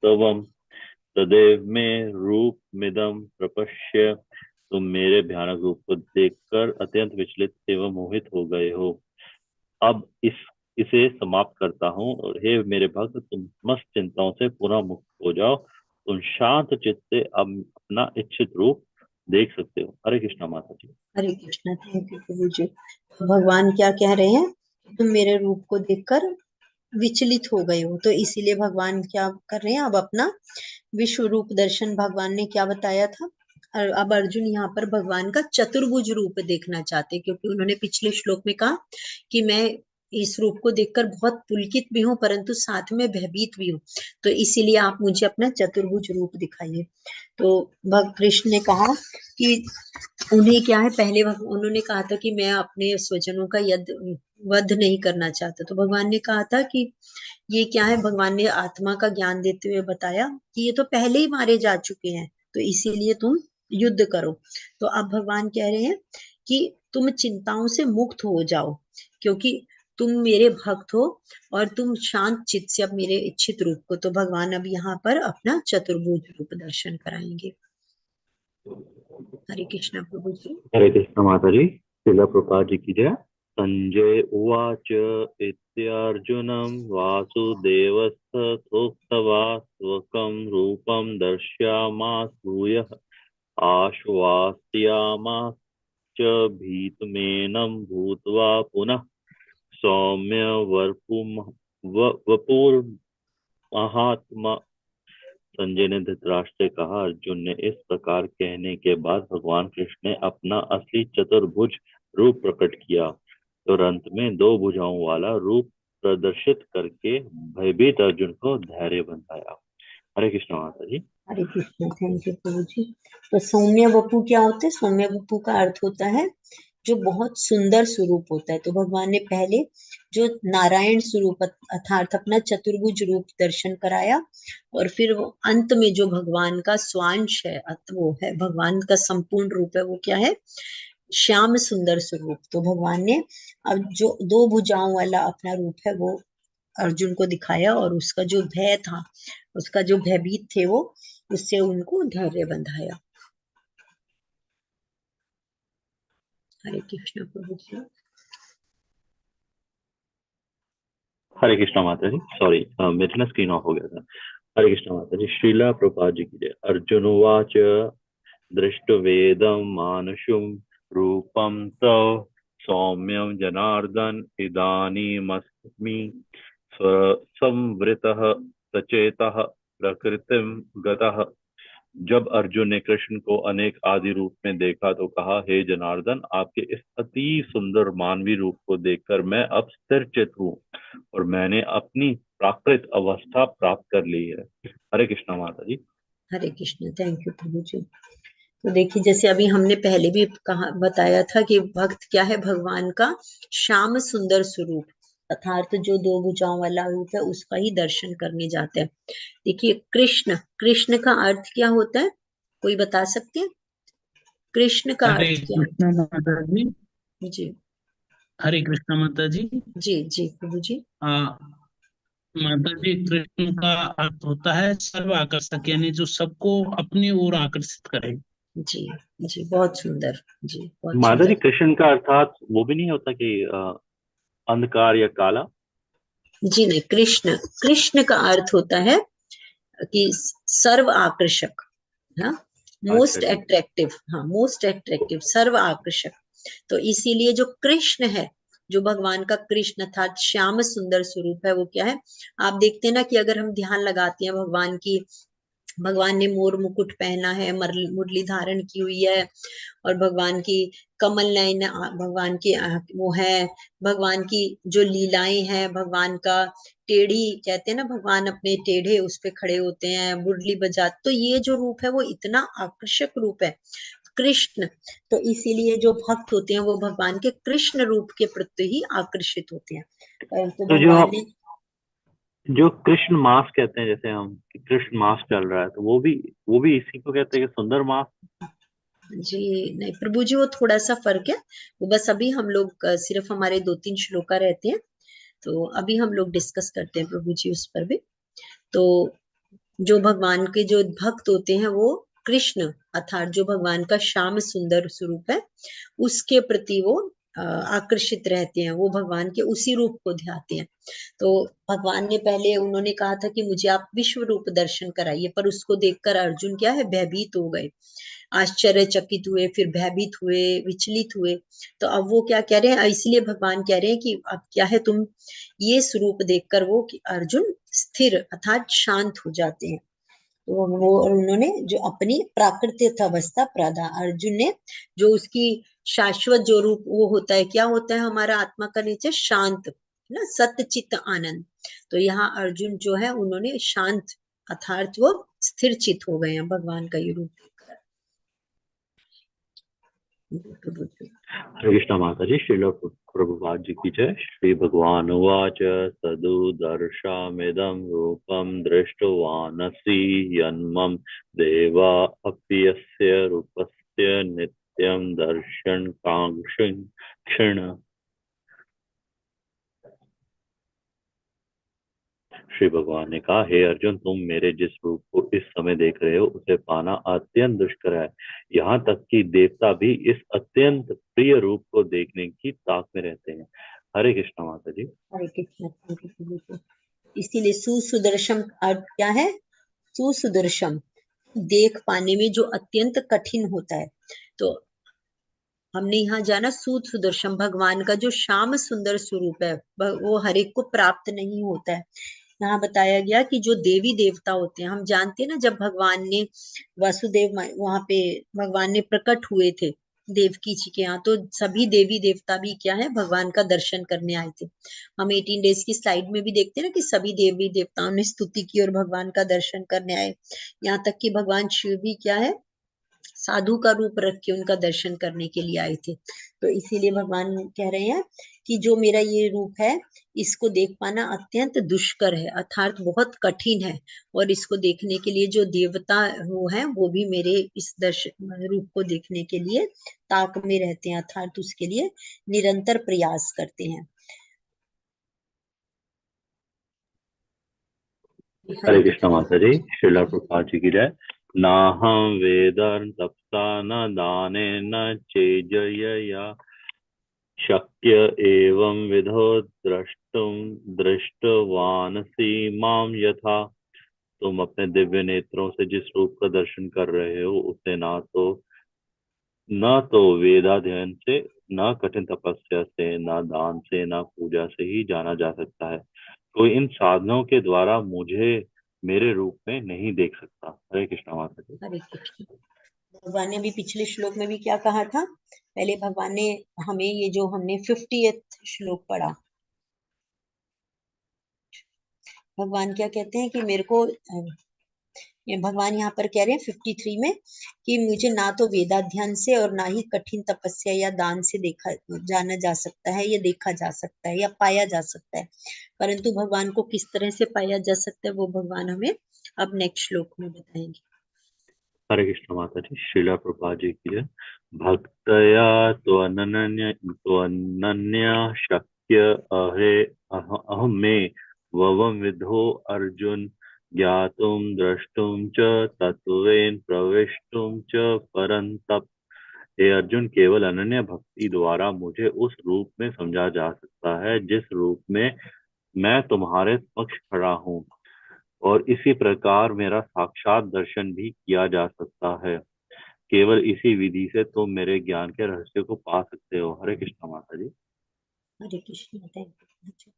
तवम तदेव में रूप मिदम प्रपश्य। तुम मेरे भयानक रूप को देखकर अत्यंत विचलित एवं मोहित हो गए हो। अब इसे समाप्त करता हूँ, और हे मेरे भक्त, तुम समस्त चिंताओं से पुनः मुक्त हो जाओ। तुम शांत चित्त से अब अपना इच्छित रूप देख सकते हो। हरे कृष्णा माता जी। हरे कृष्णा। थैंक यू प्रभु जी। तो भगवान क्या कह रहे हैं, तुम मेरे रूप को देखकर विचलित हो गए हो, तो इसीलिए भगवान क्या कर रहे हैं, अब अपना विश्व रूप दर्शन भगवान ने क्या बताया था। और अब अर्जुन यहाँ पर भगवान का चतुर्भुज रूप देखना चाहते, क्योंकि उन्होंने पिछले श्लोक में कहा कि मैं इस रूप को देखकर बहुत पुलकित भी हूँ, परंतु साथ में भयभीत भी हूँ, तो इसीलिए आप मुझे अपना चतुर्भुज रूप दिखाइए। तो भगवान कृष्ण ने कहा कि उन्हें क्या है, पहले उन्होंने कहा था कि मैं अपने स्वजनों का वध नहीं करना चाहता, तो भगवान ने कहा था कि ये क्या है, भगवान ने आत्मा का ज्ञान देते हुए बताया कि ये तो पहले ही मारे जा चुके हैं, तो इसीलिए तुम युद्ध करो। तो अब भगवान कह रहे हैं कि तुम चिंताओं से मुक्त हो जाओ, क्योंकि तुम मेरे भक्त हो और तुम शांत चित्त से अब मेरे इच्छित रूप को, तो भगवान अब यहाँ पर अपना चतुर्भुज रूप दर्शन कराएंगे। हरे कृष्णा प्रभु जी। हरे कृष्ण माता जी, श्रीला प्रभा जी की जय। संजय उवाच इत्यार्जुनं वासुदेवस्तथोक्त्वा स्वकं रूपं दर्शयामास भूयः आश्वासयामास च भीतमेनं भूत्वा पुनः सौम्य वपुर्महात्मा। संजय ने धृतराष्ट्र से कहा, अर्जुन ने इस प्रकार कहने के बाद भगवान कृष्ण ने अपना असली चतुर्भुज रूप प्रकट किया और अंत में दो भुजाओं वाला रूप प्रदर्शित करके भयभीत अर्जुन को धैर्य बंधाया। हरे कृष्ण माता जी। हरे कृष्ण। थैंक यू प्रभु जी। तो सौम्य वपु क्या होते हैं, सौम्य वपु का अर्थ होता है जो बहुत सुंदर स्वरूप होता है। तो भगवान ने पहले जो नारायण स्वरूप अर्थात अपना चतुर्भुज रूप दर्शन कराया, और फिर वो अंत में जो भगवान का स्वांश है, वो है भगवान का संपूर्ण रूप है, वो क्या है, श्याम सुंदर स्वरूप। तो भगवान ने अब जो दो भुजाओं वाला अपना रूप है वो अर्जुन को दिखाया, और उसका जो भय था, उसका जो भयभीत थे वो, उससे उनको धैर्य बंधाया। हरे कृष्ण प्रभु जी। हरे कृष्ण माता जी, सॉरी मेरे ना स्क्रीन ऑफ हो गया था। हरे कृष्ण माता जी, श्रीला प्रभुपाद जी की जय। अर्जुन उवाच दृष्टवेदं मानुषं रूपं तव सौम्यं जनार्दन इदानीमस्मि संवृतः सचेतः प्रकृतिं गतः। जब अर्जुन ने कृष्ण को अनेक आदि रूप में देखा तो कहा, हे जनार्दन, आपके इस अति सुंदर मानवी रूप को देखकर मैं अब स्थिर चित हूँ और मैंने अपनी प्राकृत अवस्था प्राप्त कर ली है। हरे कृष्ण माता जी। हरे कृष्ण। थैंक यू प्रभु जी। तो देखिए, जैसे अभी हमने पहले भी कहा बताया था कि भक्त क्या है, भगवान का श्याम सुंदर स्वरूप अर्थात जो दो भुजाओं वाला रूप है उसका ही दर्शन करने जाते हैं। देखिए, कृष्ण, कृष्ण का अर्थ क्या होता है, कोई बता सकते हैं, कृष्ण का हरे अर्थ क्या कृष्ण माता जी। है। जी हरे कृष्ण माता जी। जी जी प्रभु जी। आ, माता जी, कृष्ण का अर्थ होता है सर्व आकर्षक, यानी जो सबको अपनी ओर आकर्षित करे। जी जी, बहुत सुंदर। जी बहुत माता जी, सुंदर। कृष्ण का अर्थात वो भी नहीं होता कि अंधकार या काला? जी नहीं, कृष्ण, कृष्ण का अर्थ होता है कि सर्व आकर्षक, हाँ, अच्छा मोस्ट जी। अट्रैक्टिव, हाँ, मोस्ट अट्रैक्टिव, सर्व आकर्षक। तो इसीलिए जो कृष्ण है, जो भगवान का कृष्ण अर्थात श्याम सुंदर स्वरूप है, वो क्या है, आप देखते हैं ना कि अगर हम ध्यान लगाते हैं भगवान की, भगवान ने मोर मुकुट पहना है, मुरली धारण की हुई है, और भगवान की कमल नयन, भगवान की वो है, भगवान की जो लीलाएं हैं, भगवान का टेढ़ी कहते हैं ना, भगवान अपने टेढ़े उस पे खड़े होते हैं, मुरली बजा, तो ये जो रूप है वो इतना आकर्षक रूप है। कृष्ण, तो इसीलिए जो भक्त होते हैं वो भगवान के कृष्ण रूप के प्रति ही आकर्षित होते हैं। परंतु तो भगवान ने जो कृष्ण मास कहते हैं, जैसे हम कि कृष्ण मास चल रहा है, तो वो भी इसी को कहते हैं कि सुंदर मास। जी नहीं प्रभु जी, वो थोड़ा सा फर्क है। वो बस अभी हम लोग सिर्फ हमारे 2-3 श्लोका रहते हैं, तो अभी हम लोग डिस्कस करते हैं प्रभु जी उस पर भी। तो जो भगवान के जो भक्त होते हैं वो कृष्ण अर्थात जो भगवान का श्याम सुंदर स्वरूप है उसके प्रति वो आकर्षित रहते हैं, वो भगवान के उसी रूप को ध्याते हैं। तो भगवान ने पहले उन्होंने कहा था कि मुझे आप विश्व रूप दर्शन कराइए, पर उसको देखकर अर्जुन क्या है, भयभीत हो गए, आश्चर्यचकित हुए, फिर भयभीत हुए, विचलित हुए। तो अब वो क्या कह रहे हैं, इसलिए भगवान कह रहे हैं कि अब क्या है, तुम ये स्वरूप देखकर वो कि अर्जुन स्थिर अर्थात शांत हो जाते हैं। तो वो उन्होंने जो अपनी प्राकृतिक अवस्था प्रदा अर्जुन ने जो उसकी शाश्वत जो रूप वो होता है, क्या होता है हमारा आत्मा का नेचर, शांत ना, सत्य चित्त आनंद। तो यहाँ अर्जुन जो है उन्होंने शांत अर्थात वो स्थिर चित्त हो गए हैं भगवान का ये रूप देखकर। हरे कृष्ण माता जी। श्रील प्रभुपाद जी की जय। श्री भगवान उवाच सदुदर्शमिदं रूपं दृष्टवानसि यन्मम देवा अपि यस्य रूपस्य नित्यं दर्शन कांक्षिण। श्री भगवान ने कहा, हे अर्जुन, तुम मेरे जिस रूप को इस समय देख रहे हो उसे पाना अत्यंत दुष्कर है। यहाँ तक कि देवता भी इस अत्यंत प्रिय रूप को देखने की ताक में रहते हैं। हरे कृष्ण माता जी। हरे कृष्ण। इसीलिए सुसुदर्शन अर्थ क्या है, सुसुदर्शन देख पाने में जो अत्यंत कठिन होता है। तो हमने यहाँ जाना सूत सुदर्शन भगवान का जो श्याम सुंदर स्वरूप है वो हर एक को प्राप्त नहीं होता है। यहाँ बताया गया कि जो देवी देवता होते हैं, हम जानते हैं ना, जब भगवान ने वासुदेव वहां पे भगवान ने प्रकट हुए थे देवकी जी के यहाँ, तो सभी देवी देवता भी क्या है, भगवान का दर्शन करने आए थे। हम 18 डेज की स्लाइड में भी देखते हैं ना कि सभी देवी देवताओं ने स्तुति की और भगवान का दर्शन करने आए। यहाँ तक कि भगवान शिव भी क्या है, साधु का रूप रख के उनका दर्शन करने के लिए आए थे। तो इसीलिए भगवान कह रहे हैं कि जो मेरा ये रूप है इसको देख पाना अत्यंत दुष्कर है अर्थात बहुत कठिन है, और इसको देखने के लिए जो देवता वो है वो भी मेरे इस दर्शन रूप को देखने के लिए ताक में रहते हैं अर्थात उसके लिए निरंतर प्रयास करते हैं। हरे कृष्ण माता जी। श्रील प्रभुपाद जी की जय। नाहं वेद तपसा न दाने न चेजया शक्य एवं विधो द्रष्टुम दृष्टवानसि माम यथा। तुम अपने दिव्य नेत्रों से जिस रूप का दर्शन कर रहे हो उसे न तो वेदाध्ययन से, न कठिन तपस्या से, न दान से, न पूजा से ही जाना जा सकता है। कोई इन साधनों के द्वारा मुझे मेरे रूप में नहीं देख सकता। हरे कृष्ण माता जी। हरे कृष्ण। भगवान ने भी पिछले श्लोक में भी क्या कहा था, पहले भगवान ने हमें ये जो हमने 50th श्लोक पढ़ा, भगवान क्या कहते हैं कि मेरे को ये भगवान यहाँ पर कह रहे हैं 53 में कि मुझे ना तो वेदाध्ययन से और ना ही कठिन तपस्या या दान से देखा जाना जा सकता है, या देखा जा सकता है या पाया जा सकता है। परंतु भगवान को किस तरह से पाया जा सकता है वो भगवान हमें अब नेक्स्ट श्लोक में बताएंगे। हरे कृष्ण माता जी। श्रीला प्रभुपाद जी की जय। भक्तया त्वनन्या शक्य अहम में ववम विधो अर्जुन ज्ञातुम द्रष्टुम च तत्वेन प्रवेष्टुम च परंतप। हे अर्जुन, केवल अनन्य भक्ति द्वारा मुझे उस रूप में समझा जा सकता है जिस रूप में मैं तुम्हारे समक्ष खड़ा हूँ, और इसी प्रकार मेरा साक्षात दर्शन भी किया जा सकता है। केवल इसी विधि से तुम मेरे ज्ञान के रहस्य को पा सकते हो। हरे कृष्ण माता जी। हरे कृष्ण। Thank you.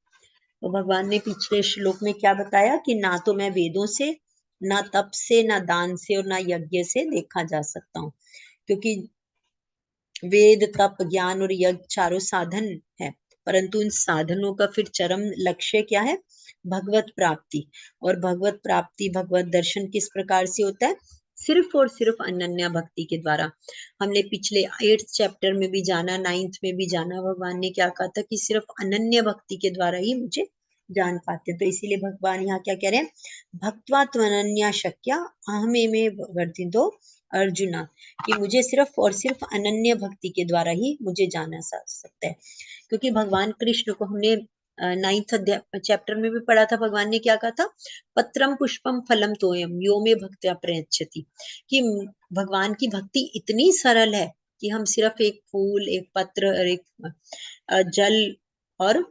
तो भगवान ने पिछले श्लोक में क्या बताया कि ना तो मैं वेदों से, ना तप से, ना दान से और ना यज्ञ से देखा जा सकता हूँ, क्योंकि वेद तप ज्ञान और यज्ञ चारों साधन है, परंतु इन साधनों का फिर चरम लक्ष्य क्या है, भगवत प्राप्ति। और भगवत प्राप्ति भगवत दर्शन किस प्रकार से होता है, सिर्फ और सिर्फ अनन्या भक्ति के द्वारा। हमने पिछले 8th चैप्टर में भी जाना, 9th में भी जाना, भगवान ने क्या कहा था कि सिर्फ अनन्य भक्ति के द्वारा ही मुझे जान पाते। तो इसीलिए भगवान यहाँ क्या कह रहे हैं, भक्त्वा त्वनन्या शक्या अहमेव वर्धितो अर्जुना, कि मुझे सिर्फ और सिर्फ अनन्य भक्ति के द्वारा ही मुझे जाना सकता है। क्योंकि भगवान कृष्ण को हमने 9th चैप्टर में भी पढ़ा था, भगवान ने क्या कहा था, पत्रम पुष्पम फलम तोयम यो मे भक्त्या प्रयच्छति, कि भगवान की भक्ति इतनी सरल है कि हम सिर्फ एक फूल, एक पत्र और एक जल और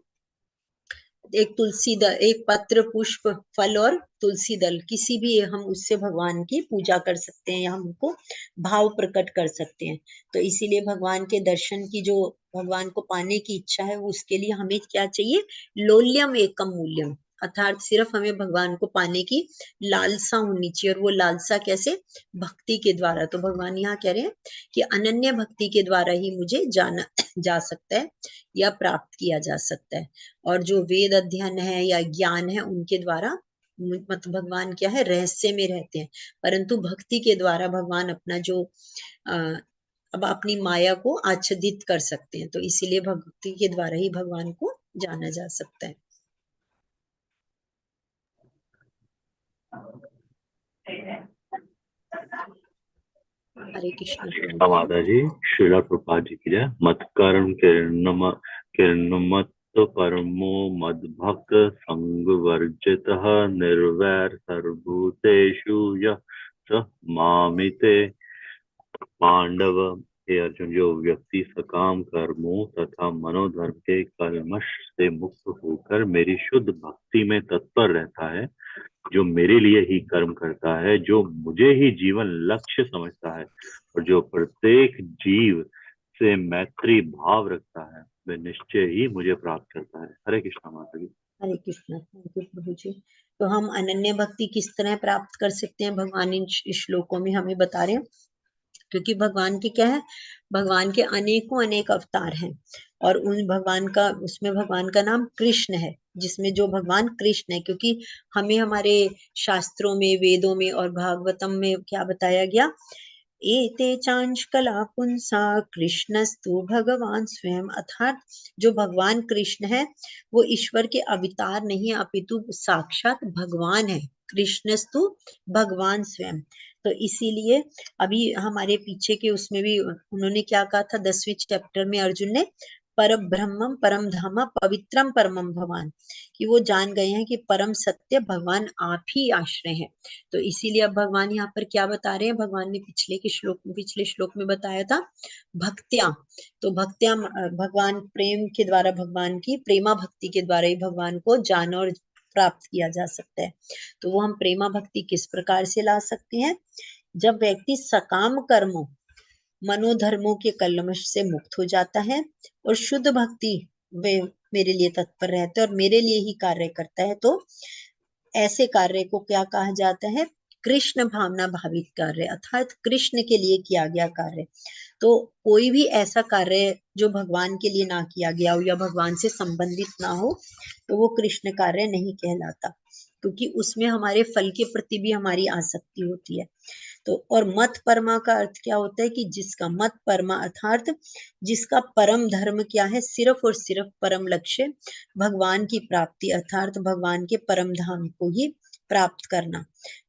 एक तुलसी दल, एक पत्र, पुष्प, फल और तुलसी दल, किसी भी हम उससे भगवान की पूजा कर सकते हैं या हम उनको भाव प्रकट कर सकते हैं। तो इसीलिए भगवान के दर्शन की जो भगवान को पाने की इच्छा है, वो उसके लिए हमें क्या चाहिए, लोल्यम एकम मूल्यम, अर्थात सिर्फ हमें भगवान को पाने की लालसा होनी चाहिए। और वो लालसा कैसे, भक्ति के द्वारा। तो भगवान यहाँ कह रहे हैं कि अनन्य भक्ति के द्वारा ही मुझे जाना जा सकता है या प्राप्त किया जा सकता है। और जो वेद अध्ययन है या ज्ञान है, उनके द्वारा मतलब भगवान क्या है, रहस्य में रहते हैं, परंतु भक्ति के द्वारा भगवान अपना जो अब अपनी माया को आच्छादित कर सकते हैं। तो इसीलिए भक्ति के द्वारा ही भगवान को जाना जा सकता है। हरे कृष्ण। माता जी, श्रीला प्रभुपाद जी की जय। मत कर्म किरणमत परमो मद भक्त संग वर्जित निर्वैर सर्वभूतेषु यः स मामिते पांडव। हे अर्जुन, जो व्यक्ति सकाम कर्मों तथा मनोधर्म के कलमश से मुक्त होकर मेरी शुद्ध भक्ति में तत्पर रहता है, जो मेरे लिए ही कर्म करता है, जो मुझे ही जीवन लक्ष्य समझता है और जो प्रत्येक जीव से मैत्री भाव रखता है, वह निश्चय ही मुझे प्राप्त करता है। हरे कृष्णा माता जी। हरे कृष्ण। थैंक यू प्रभु जी। तो हम अनन्य भक्ति किस तरह प्राप्त कर सकते हैं, भगवान इन श्लोकों में हमें बता रहे हैं। क्योंकि भगवान के क्या है, भगवान के अनेकों अनेक अवतार हैं और उन भगवान का, उसमें भगवान का नाम कृष्ण है, जिसमें जो भगवान कृष्ण है। क्योंकि हमें हमारे शास्त्रों में, वेदों में और भागवतम में क्या बताया गया, एते चांश कला पुंसा कृष्णस्तु भगवान स्वयं, अर्थात जो भगवान कृष्ण है वो ईश्वर के अवतार नहीं अपितु साक्षात भगवान है। कृष्णस्तु भगवान स्वयं। तो इसीलिए अभी हमारे पीछे के उसमें भी उन्होंने क्या कहा था, 10वें चैप्टर में अर्जुन ने, पर ब्रह्मम परम धामा पवित्रम परमम भगवान, कि वो जान गए हैं कि परम सत्य भगवान आप ही आश्रय है। तो इसीलिए अब भगवान यहाँ पर क्या बता रहे हैं, भगवान ने पिछले श्लोक में बताया था भक्त्या। तो भक्त्या भगवान प्रेम के द्वारा, भगवान की प्रेमा भक्ति के द्वारा ही भगवान को जाना और प्राप्त किया जा सकता है। तो वो हम प्रेमा भक्ति किस प्रकार से ला सकते हैं, जब व्यक्ति सकाम कर्मों मनोधर्मों के कलमश से मुक्त हो जाता है और शुद्ध भक्ति वे मेरे लिए तत्पर रहता है और मेरे लिए ही कार्य करता है। तो ऐसे कार्य को क्या कहा जाता है, कृष्ण भावना भावित कार्य, अर्थात कृष्ण के लिए किया गया कार्य। तो कोई भी ऐसा कार्य जो भगवान के लिए ना किया गया हो या भगवान से संबंधित ना हो, तो वो कृष्ण कार्य नहीं कहलाता, क्योंकि उसमें हमारे फल के प्रति भी हमारी आसक्ति होती है। तो और मत परमा का अर्थ क्या होता है, कि जिसका मत परमा अर्थात जिसका परम धर्म क्या है, सिर्फ और सिर्फ परम लक्ष्य भगवान की प्राप्ति, अर्थात भगवान के परम धाम को ही प्राप्त करना।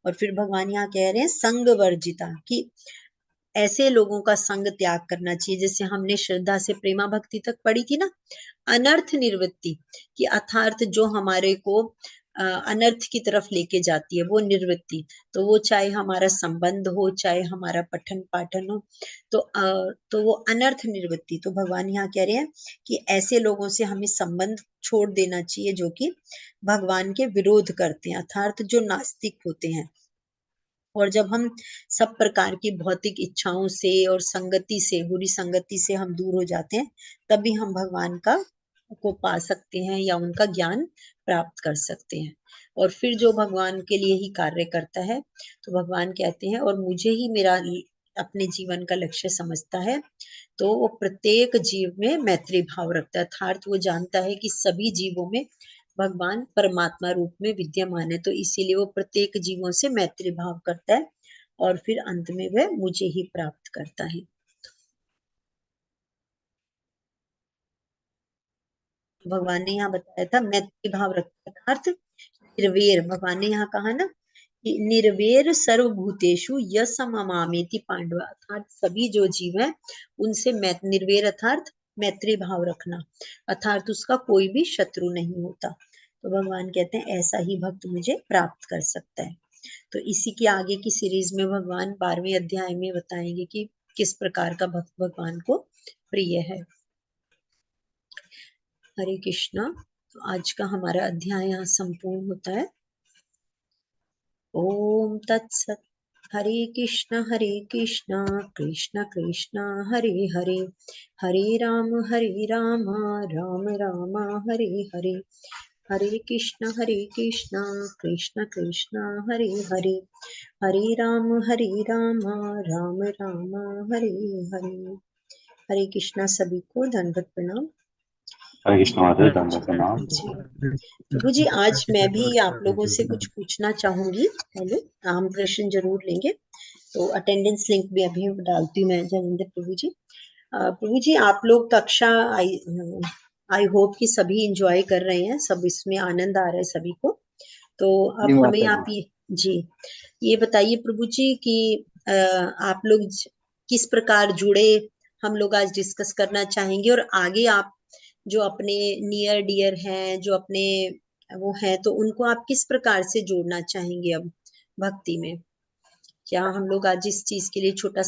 और फिर भगवान यहाँ कह रहे हैं संग वर्जिता, कि ऐसे लोगों का संग त्याग करना चाहिए। जैसे हमने श्रद्धा से प्रेमा भक्ति तक पढ़ी थी ना, अनर्थ निवृत्ति, कि अर्थात जो हमारे को अनर्थ की तरफ लेके जाती है, वो निवृत्ति। तो वो चाहे हमारा संबंध हो, चाहे हमारा पठन पाठन हो, तो वो अनर्थ निवृत्ति। तो भगवान यहाँ कह रहे हैं कि ऐसे लोगों से हमें संबंध छोड़ देना चाहिए जो कि भगवान के विरोध करते हैं, अर्थात जो नास्तिक होते हैं। और जब हम सब प्रकार की भौतिक इच्छाओं से और संगति से, बुरी संगति से हम दूर हो जाते हैं, तभी हम भगवान को पा सकते हैं या उनका ज्ञान प्राप्त कर सकते हैं। और फिर जो भगवान के लिए ही कार्य करता है, तो भगवान कहते हैं और मुझे ही मेरा अपने जीवन का लक्ष्य समझता है, तो वो प्रत्येक जीव में मैत्री भाव रखता है, अर्थात वो जानता है कि सभी जीवों में भगवान परमात्मा रूप में विद्यमान है। तो इसीलिए वो प्रत्येक जीवों से मैत्री भाव करता है और फिर अंत में वह मुझे ही प्राप्त करता है। भगवान ने यहाँ बताया था मैत्री भाव रखना, अर्थ निर्वेर। भगवान ने यहाँ कहा ना कि निर्वेर सर्वभूतेषु यसममामेति पांडव, अर्थात सभी जो जीव है उनसे निर्वेर अर्थात मैत्री भाव रखना, अर्थात उसका कोई भी शत्रु नहीं होता। तो भगवान कहते हैं ऐसा ही भक्त मुझे प्राप्त कर सकता है। तो इसी की आगे की सीरीज में भगवान 12वें अध्याय में बताएंगे कि किस प्रकार का भक्त भगवान को प्रिय है। हरे कृष्णा। तो आज का हमारा अध्याय यहाँ संपूर्ण होता है। ओम तत्सत। हरे कृष्णा कृष्ण कृष्ण हरे हरे, हरे राम राम राम हरे हरे, हरे कृष्ण कृष्ण कृष्ण हरे हरे, हरे राम राम राम हरे हरे। हरे कृष्णा। सभी को दंडवत प्रणाम। हरे कृष्ण माता, दंडवत प्रणाम। जी प्रभु जी, आज मैं भी आप लोगों से कुछ पूछना चाहूंगी। पहले हम प्रश्न जरूर लेंगे, तो अटेंडेंस लिंक भी अभी डालती हूँ मैं। जयेंद्र प्रभु जी आप लोग कक्षा आई होप कि सभी इंजॉय कर रहे हैं, सब इसमें आनंद आ रहा है सभी को। तो जी अब हमें माता आप जी ये बताइए प्रभु जी कि आप लोग किस प्रकार जुड़े, हम लोग आज डिस्कस करना चाहेंगे। और आगे आप जो अपने नियर डियर हैं, जो अपने वो हैं, तो उनको आप किस प्रकार से जोड़ना चाहेंगे अब भक्ति में। क्या हम लोग आज इस चीज के लिए छोटा सा